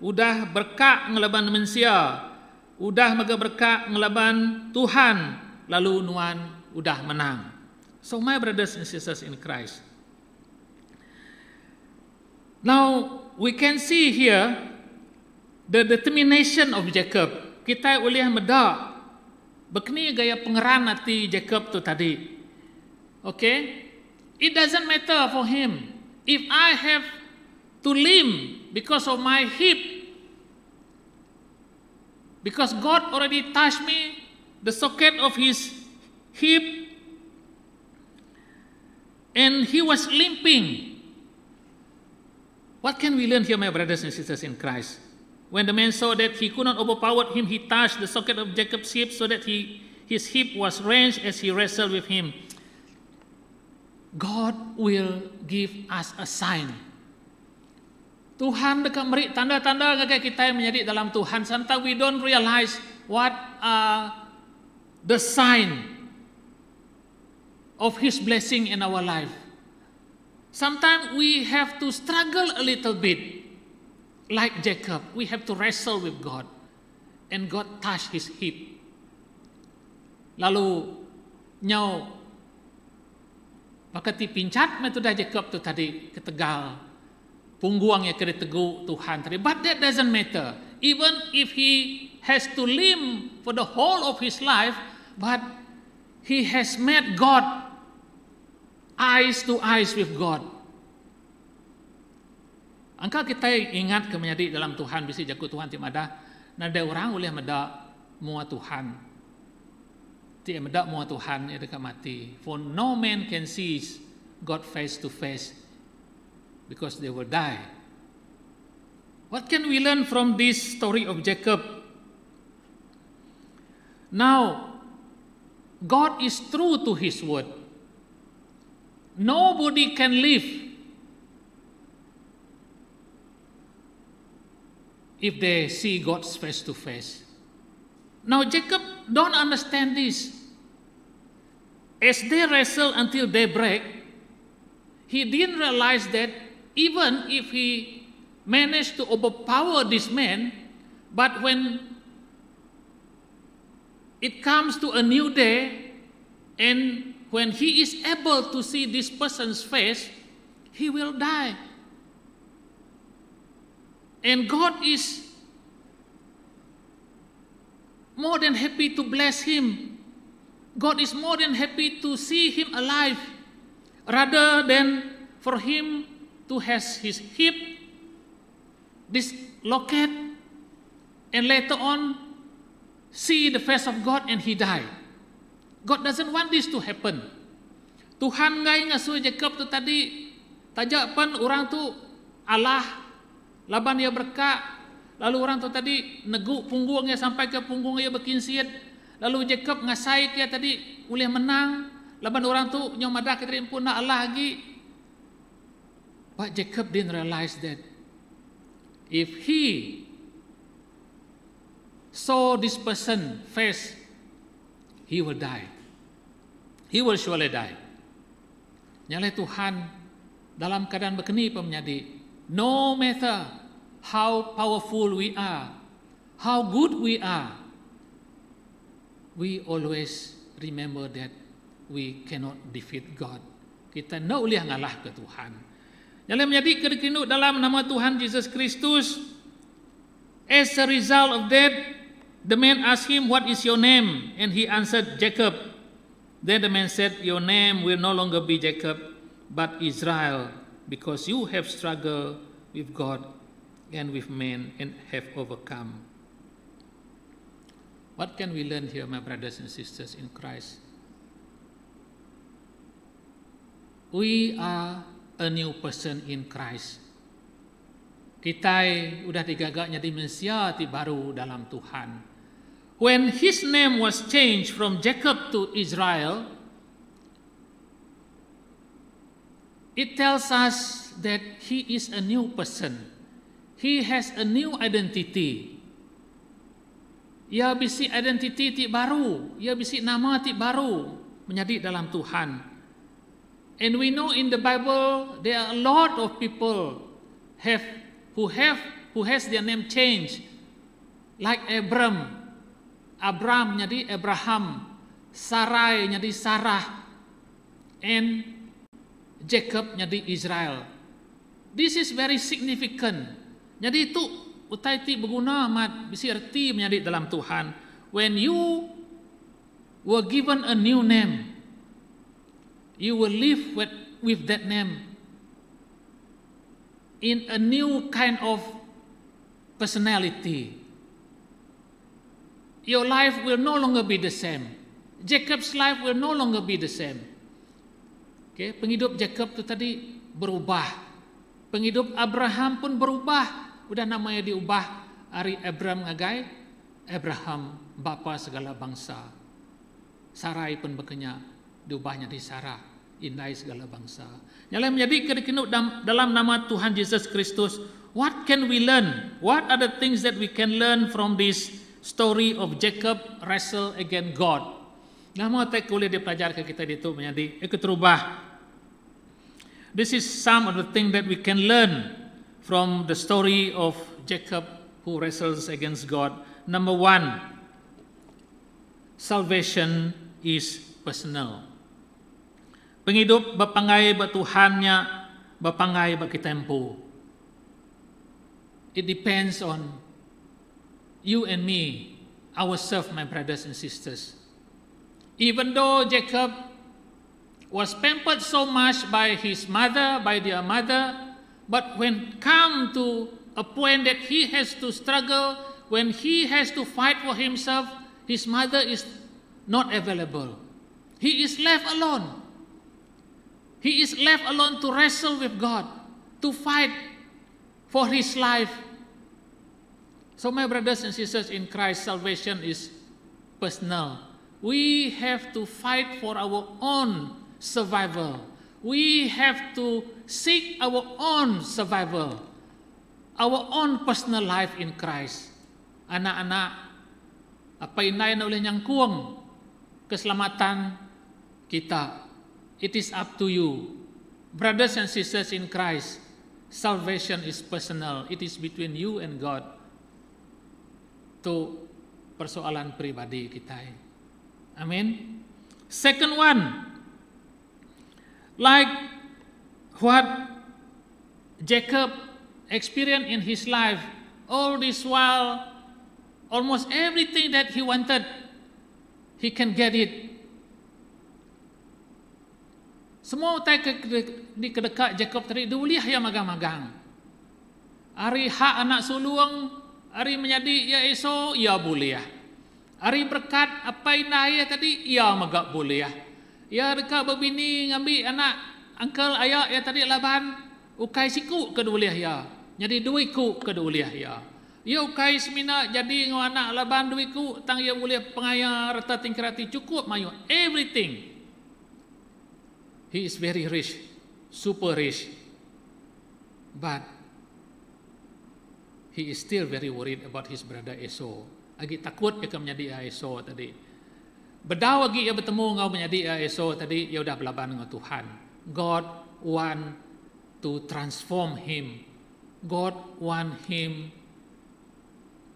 udah berkak ngelaban manusia, udah mega berkak ngelaban Tuhan, lalu nuan udah menang. So my brothers and sisters in Christ, now we can see here the determination of Jacob. Kita boleh medak bekni gaya pengeran hati Jacob tu tadi. Okay, it doesn't matter for him if I have to limp because of my hip, because God already touched me, the socket of his hip, and he was limping. What can we learn here, my brothers and sisters in Christ? When the man saw that he could not overpower him, he touched the socket of Jacob's hip so that his hip was wrenched as he wrestled with him. God will give us a sign. Tuhan dekat beri tanda-tanda kepada kita yang menjadi dalam Tuhan. Sometimes we don't realize what are the sign of His blessing in our life. Sometimes we have to struggle a little bit, like Jacob. We have to wrestle with God, and God touched his hip. Lalu nyau bakati pincat metode Jacob tu tadi ketegal. Pungguang yang kena teguh Tuhan tadi. But that doesn't matter. Even if he has to limp for the whole of his life, but he has met God, eyes to eyes with God. Angka kita ingat ke menjadi dalam Tuhan, bisi jago Tuhan timada, nada orang boleh meda mua Tuhan. Tidak meda mua Tuhan ya dekat mati. For no man can see God face to face, because they will die. What can we learn from this story of Jacob? Now, God is true to His word. Nobody can live if they see God's face to face. Now, Jacob don't understand this. As they wrestle until daybreak, he didn't realize that even if he managed to overpower this man, but when it comes to a new day, and when he is able to see this person's face, he will die. And God is more than happy to bless him. God is more than happy to see him alive, rather than for him to have his hip dislocate and later on see the face of God and he die. God doesn't want this to happen. Tuhan ngai ngasuh Jacob tu tadi, tajak pan orang tu Allah, laban dia berkak, lalu orang tu tadi neguk punggungnya sampai ke punggungnya berkinsiat, lalu Jacob ngasai dia tadi boleh menang, laban orang tu nyomadah kita pun nak Allah lagi. But Jacob didn't realize that if he saw this person face, he will die. He will surely die. Nyalai Tuhan dalam keadaan begini pemenjadi, no matter how powerful we are, how good we are, we always remember that we cannot defeat God. Kita nak boleh ngalah ke Tuhan. Nyalai menjadi kedekinu dalam nama Tuhan Yesus Kristus. As a result of that, the man asked him, "What is your name?" And he answered, "Jacob." Then the man said, "Your name will no longer be Jacob, but Israel, because you have struggled with God and with men and have overcome." What can we learn here, my brothers and sisters in Christ? We are a new person in Christ. Kita sudah digagak jadi manusia baru dalam Tuhan. When his name was changed from Jacob to Israel, it tells us that he is a new person. He has a new identity. Ia bisi identity ti baru, ia bisi nama ti baru menjadi dalam Tuhan. And we know in the Bible there are a lot of people who has their name changed, like Abram jadi Abraham, Sarai jadi Sarah, and Jacob jadi Israel. This is very significant. Jadi itu utai ti berguna amat, bisi erti menjadi dalam Tuhan. When you were given a new name, you will live with that name in a new kind of personality. Your life will no longer be the same. Jacob's life will no longer be the same. Okay, penghidup Jacob tu tadi berubah. Penghidup Abraham pun berubah. Udah namanya diubah. Hari Abraham ngagai, Abraham bapa segala bangsa. Sarai pun berkenya, diubahnya di Sarah, indai segala bangsa. Nyala menjadi kedekinu dalam nama Tuhan Yesus Kristus. What can we learn? What are the things that we can learn from this story of Jacob wrestle against God? Nama tak boleh dipelajar ke kita itu menjadi ikut rubah. This is some of the things that we can learn from the story of Jacob who wrestles against God. Number 1, salvation is personal. Penghidup berpangai bertuhannya, berpangai berkitempu. It depends on you and me, ourselves, my brothers and sisters. Even though Jacob was pampered so much by his mother, by their mother, but when come to a point that he has to struggle, when he has to fight for himself, his mother is not available. He is left alone. He is left alone to wrestle with God, to fight for his life. So my brothers and sisters in Christ, salvation is personal. We have to fight for our own survival. We have to seek our own survival, our own personal life in Christ. Anak-anak, apa inay na ulit niyang kuwang keselamatan kita. It is up to you. Brothers and sisters in Christ, salvation is personal. It is between you and God. Itu persoalan pribadi kita. Amin. Second one, like what Jacob experienced in his life, all this while, almost everything that he wanted, he can get it. Semua utai di kedekat Jacob tadi, diuliah ya magang-magang. Hari hak anak sulung, hari menjadi ya esok, ya boleh. Hari berkat apa indah tadi, ya magak boleh. Ya dekat berbini ngambil anak uncle ayah ya tadi laban, ukai siku ke boleh ya. Jadi duit ku ke boleh ya. Ya ukai semina jadi ngau anak laban duit ku tang ya boleh pengaya rata tingkrati cukup mayu everything. He is very rich, super rich. But he is still very worried about his brother Esau. Agi takut ia menjadi Esau tadi. Bedau agi ia bertemu ngau menjadi Esau tadi, ia udah belaban dengan Tuhan. God want to transform him. God want him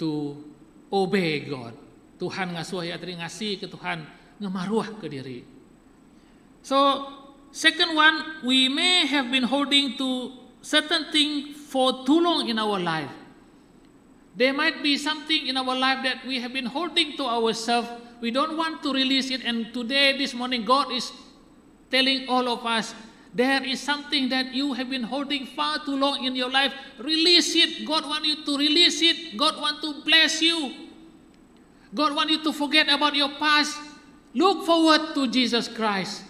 to obey God. Tuhan ngasuh ia tadi, ngasih ke Tuhan, ngemaruah ke diri. So, second one, we may have been holding to certain thing for too long in our life. There might be something in our life that we have been holding to ourselves. We don't want to release it. And today, this morning, God is telling all of us, there is something that you have been holding far too long in your life. Release it. God wants you to release it. God wants to bless you. God wants you to forget about your past. Look forward to Jesus Christ.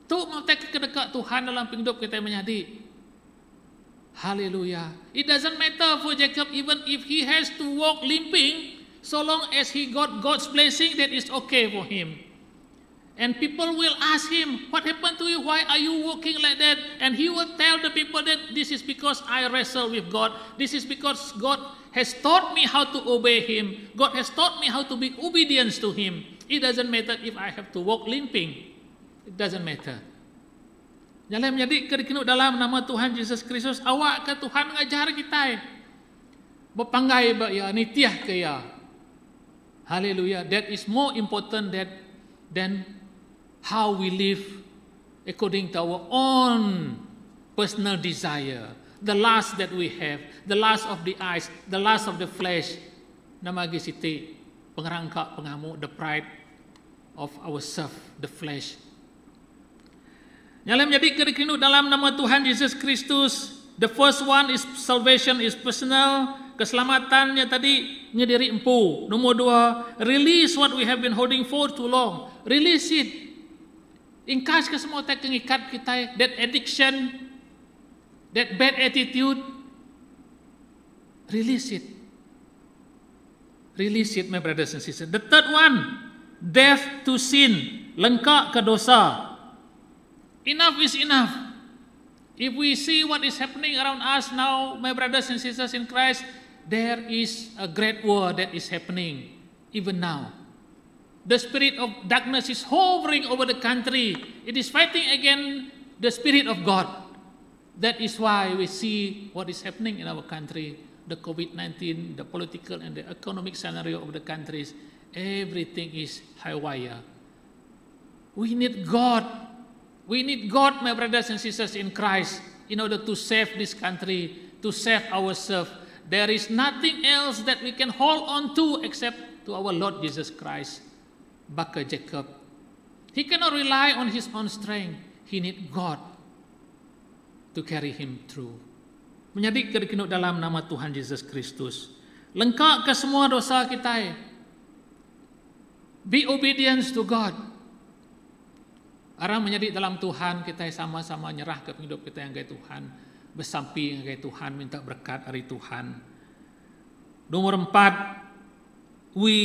Tu mereka kedekat Tuhan dalam hidup kita menjadi. Hallelujah. It doesn't matter for Jacob, even if he has to walk limping, so long as he got God's blessing, that is okay for him. And people will ask him, what happened to you? Why are you walking like that? And he will tell the people that this is because I wrestle with God. This is because God has taught me how to obey him. God has taught me how to be obedient to him. It doesn't matter if I have to walk limping. It doesn't matter. Jalan menjadi kerikinu dalam nama Tuhan Yesus Kristus, awak ke Tuhan ngajar kita. Berpanggai ba ya, nitiah ke ya. Hallelujah. That is more important than how we live according to our own personal desire. The lust that we have, the lust of the eyes, the lust of the flesh. Nama gisiti pengerangka pengamuk, the pride of ourself, the flesh. Yang menjadi kerikinu dalam nama Tuhan Yesus Kristus. The first one is salvation is personal. Keselamatannya tadi nyediri empu. Nomor dua, release what we have been holding for too long. Release it. Ingkas ke semua tak kengikat kita, that addiction, that bad attitude. Release it. Release it, my brothers and sisters. The third one, death to sin. Lengkak ke dosa. Enough is enough. If we see what is happening around us now, my brothers and sisters in Christ, there is a great war that is happening even now. The spirit of darkness is hovering over the country. It is fighting against the spirit of God. That is why we see what is happening in our country. The COVID-19, the political and the economic scenario of the countries. Everything is haywire. We need God. We need God, my brothers and sisters in Christ, in order to save this country, to save ourselves. There is nothing else that we can hold on to except to our Lord Jesus Christ. Baka Jacob, he cannot rely on his own strength. He needs God to carry him through. Menjadi kerikinu dalam nama Tuhan Yesus Kristus. Lengkap ke semua dosa kita. Be obedience to God. Orang menjadi dalam Tuhan, kita sama-sama nyerah ke hidup kita yang gaya Tuhan, bersampi yang gaya Tuhan, minta berkat dari Tuhan. Nomor 4, we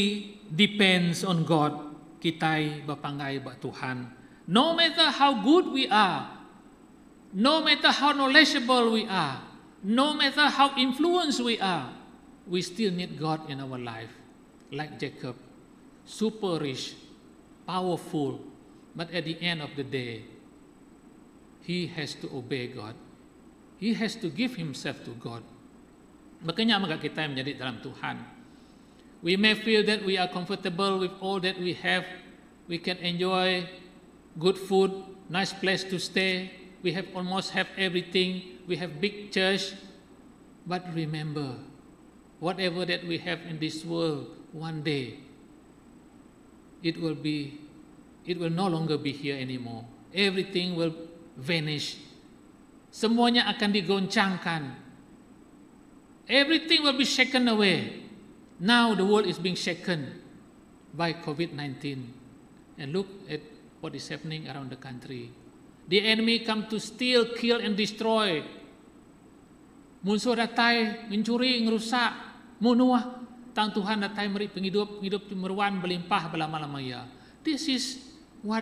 depends on God. Kita berpanggai buat Tuhan. No matter how good we are, no matter how knowledgeable we are, no matter how influenced we are, we still need God in our life. Like Jacob, super rich, powerful, but at the end of the day, he has to obey God. He has to give himself to God. Makanya maka kita menjadi dalam Tuhan. We may feel that we are comfortable with all that we have. We can enjoy good food, nice place to stay. We have almost have everything. We have big church. But remember, whatever that we have in this world, one day, it will no longer be here anymore. Everything will vanish. Semuanya akan digoncangkan. Everything will be shaken away. Now the world is being shaken by COVID-19. And look at what is happening around the country. The enemy come to steal, kill and destroy. Musuh datai, mencuri, ngerusak, munuah. Tang Tuhan datai meri penghidup meruan berlimpah belama-lamanya. This is what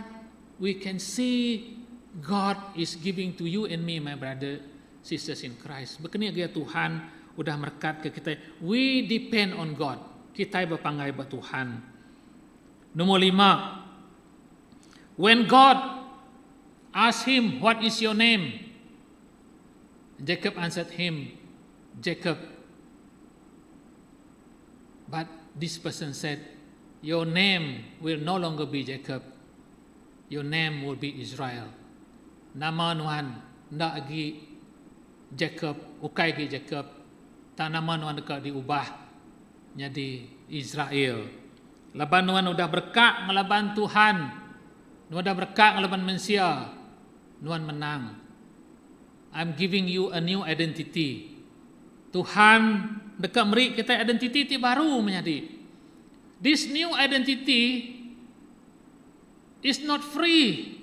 we can see God is giving to you and me, my brother, sisters in Christ. Bekeni gaya Tuhan, udah merekat ke kita. We depend on God. Kita berpangai buat Tuhan. Nomor 5. When God asked him, what is your name? Jacob answered him, Jacob. But this person said, your name will no longer be Jacob. Your name will be Israel. Nama Nuhan ndak lagi Jacob, ukai lagi Jacob. Tak nama Nuhan dekat diubah jadi Israel. Laban Nuhan udah berkat ngelaban Tuhan. Nuhan udah berkat ngelaban manusia. Nuhan menang. I'm giving you a new identity. Tuhan dekat beri kita identity baru menjadi. This new identity is not free.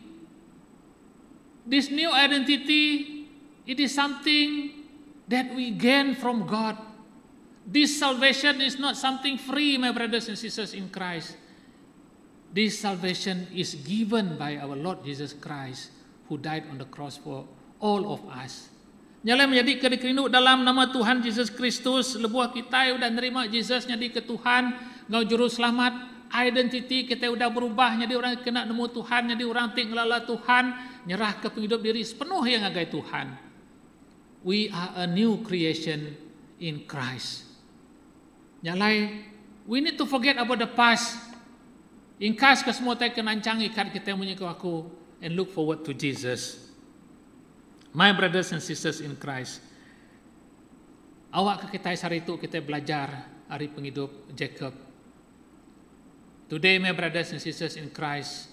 This new identity, it is something that we gain from God. This salvation is not something free, my brothers and sisters in Christ. This salvation is given by our Lord Jesus Christ, who died on the cross for all of us. Nyala menjadi kedikrindu dalam nama Tuhan Yesus Kristus, lebuah kita udah nerima Jesus jadi ke Tuhan, ngau juru selamat. Identity kita udah berubah jadi orang kena nemu Tuhan, jadi orang ting ngelala Tuhan, nyerah ke penghidup diri sepenuh yang agai Tuhan. We are a new creation in Christ. Nyalai, we need to forget about the past. Ingkas ke semua tay kenancang ikat kita punya ke aku and look forward to Jesus. My brothers and sisters in Christ, awak ke kita hari itu kita belajar hari penghidup Jacob. Today, my brothers and sisters in Christ,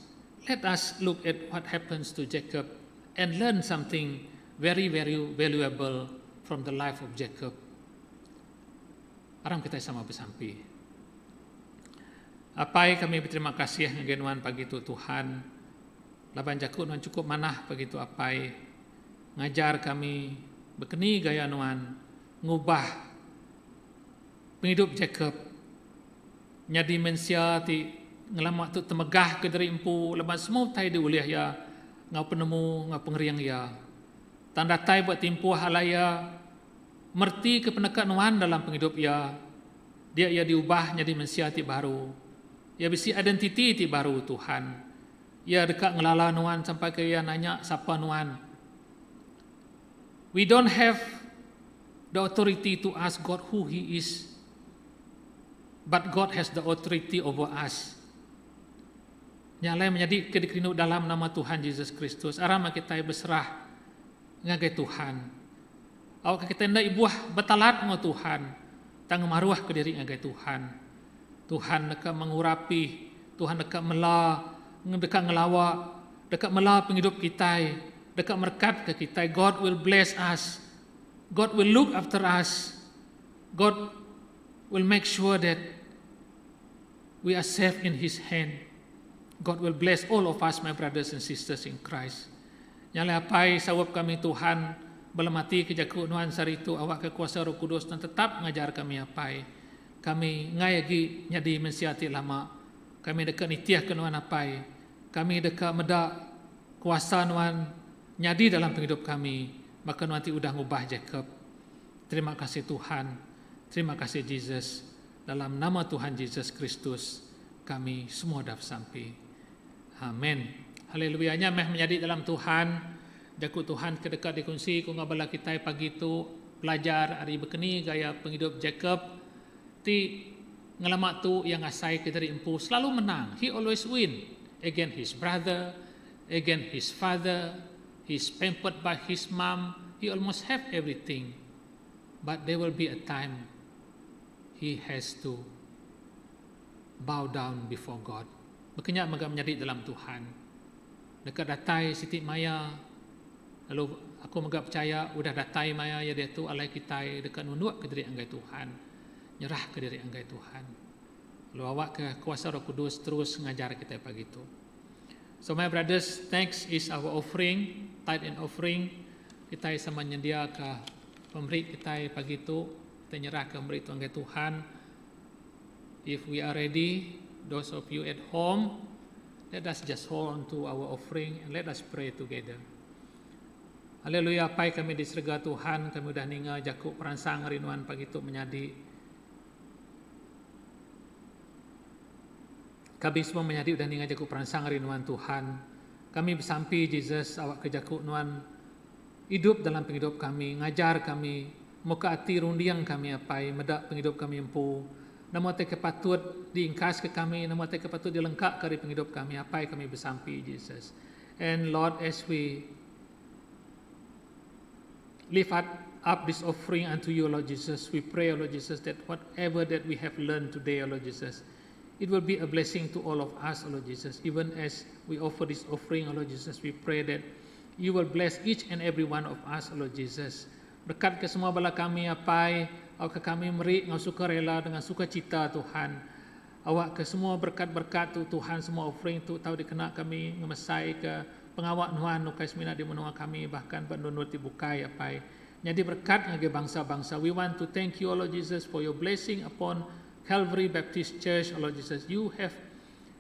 let us look at what happens to Jacob and learn something very, very valuable from the life of Jacob. Aram kita sama bersampi. Apai kami berterima kasih ngenuan pagi itu Tuhan. Laban Jacob nuan cukup manah pagi itu apai. Ngajar kami berkeni gaya nuan ngubah penghidup Jacob. Nyadi mensia ti ngelamak tu temegah ke dari empu lepas semua tai diuliah ya ngau penemu ngau pengeriang ya tanda tai buat timpu halaya merti ke penekanuan dalam penghidup ya dia diubah nyadi mensia ti baru ya bisi identiti ti baru Tuhan ya dekat ngelala nuan sampai ke ya nanya siapa nuan. We don't have the authority to ask God who He is. But God has the authority over us. Nyalai menjadi kedikrindu dalam nama Tuhan Yesus Kristus. Arama kita berserah ngagai Tuhan. Awak kita ndak ibuah betalat ngo Tuhan. Tang maruah ke diri ngagai Tuhan. Tuhan dekat mengurapi, Tuhan dekat mela, dekat ngelawa, dekat mela penghidup kita, dekat merkat ke kita. God will bless us. God will look after us. God will make sure that we are safe in His hand. God will bless all of us, my brothers and sisters in Christ. Nyala apai sawab kami Tuhan, belemati kejaku nuan saritu awak kekuasa Roh Kudus dan tetap ngajar kami apai. Kami ngayagi nyadi mensiati lama. Kami dekat nitiah ke nuan apai. Kami dekat meda kuasa nuan nyadi dalam penghidup kami. Maka nuan ti udah ngubah Jacob. Terima kasih Tuhan. Terima kasih Jesus. Dalam nama Tuhan Yesus Kristus kami semua dah sampai. Amin. Haleluya. Nya meh menjadi dalam Tuhan. Jaku Tuhan kedekat dikunci ku ngabala kita pagi itu belajar hari berkeni gaya penghidup Jacob. Ti ngelamak tu yang asai ke dari empu selalu menang. He always win against his brother, against his father. He's pampered by his mom. He almost have everything. But there will be a time he has to bow down before God. Berkenyak megam menjadi dalam Tuhan. Dekat datai Siti Maya, lalu aku megap percaya udah datai Maya ya dia tu alai kita dekat nunduk ke diri anggai Tuhan, nyerah ke diri anggai Tuhan. Lalu awak ke kuasa Roh Kudus terus ngajar kita pagi itu. So my brothers, thanks is our offering, tithe and offering. Kita sama nyedia ke pemberi kita pagi itu. Kita nyerah ke pemberi anggai Tuhan. If we are ready, those of you at home, let us just hold on to our offering and let us pray together. Haleluya, pai kami di surga Tuhan, kami udah ninga jakuk peransang rinuan pagi itu menyadi. Kami semua menyadi udah ninga jakuk peransang rinuan Tuhan. Kami bersampi Jesus awak ke jakuk nuan hidup dalam penghidup kami, ngajar kami, muka hati rundiang kami apai, medak penghidup kami empu. Namo te kepatut diingkas ke kami, namo te kepatut dilengkap dari penghidup kami, apai kami bersampi Jesus. And Lord, as we lift up this offering unto you, Lord Jesus, we pray, Lord Jesus, that whatever that we have learned today, Lord Jesus, it will be a blessing to all of us, Lord Jesus. Even as we offer this offering, Lord Jesus, we pray that you will bless each and every one of us, Lord Jesus. Berkat ke semua bala kami apai, awak ke kami meri ngau suka rela dengan sukacita Tuhan. Awak ke semua berkat-berkat tu Tuhan, semua offering tu tahu dikena kami ngemesai ke pengawak nuan nukai semina di menua kami, bahkan pendonor dibukai apai. Jadi berkat ngage bangsa-bangsa. We want to thank you, Lord Jesus, for your blessing upon Calvary Baptist Church, Lord Jesus. You have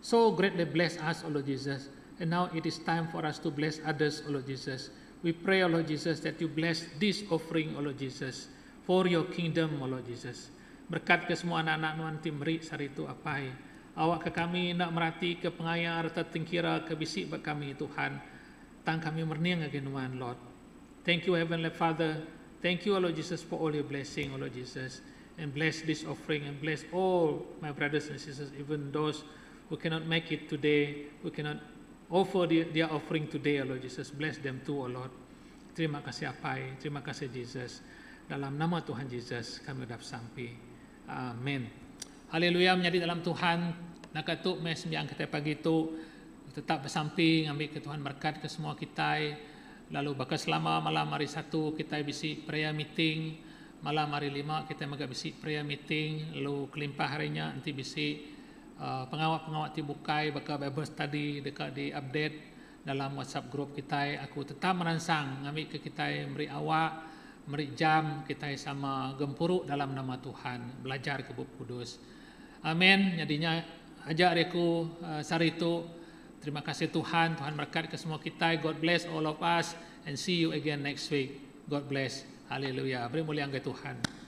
so greatly blessed us, Lord Jesus. And now it is time for us to bless others, O Lord Jesus. We pray, O Lord Jesus, that you bless this offering, O Lord Jesus, for your kingdom, O Lord Jesus. Berkat ke semua anak-anak nuan timri sari itu apai. Awak ke kami nak merati ke pengayar tertingkira ke bisik bak kami Tuhan. Tang kami merniang again nuan, Lord. Thank you, Heavenly Father. Thank you, O Lord Jesus, for all your blessing, O Lord Jesus. And bless this offering and bless all my brothers and sisters, even those who cannot make it today, who cannot offer their offering today, O Lord Jesus. Bless them too, O Lord. Terima kasih apai, terima kasih Jesus. Dalam nama Tuhan Jesus kami udah sampai. Amin. Haleluya, menjadi dalam Tuhan. Nak katuk mes yang kita pagi itu tetap bersampi, ngambil ke Tuhan berkat ke semua kita. Lalu bakal selama malam hari 1 kita bisi prayer meeting, malam hari 5 kita maga bisi prayer meeting, lalu kelimpah harinya nanti bisi pengawak-pengawak dibukai, bakal Bible study dekat di update dalam WhatsApp group kita. Aku tetap merangsang ngambil ke kita, beri awak, beri jam kita sama gempuruk dalam nama Tuhan, belajar ke Buku Kudus. Amin. Jadinya ajak aku sari itu. Terima kasih Tuhan, Tuhan berkat ke semua kita. God bless all of us and see you again next week. God bless. Haleluya. Beri mulia ke Tuhan.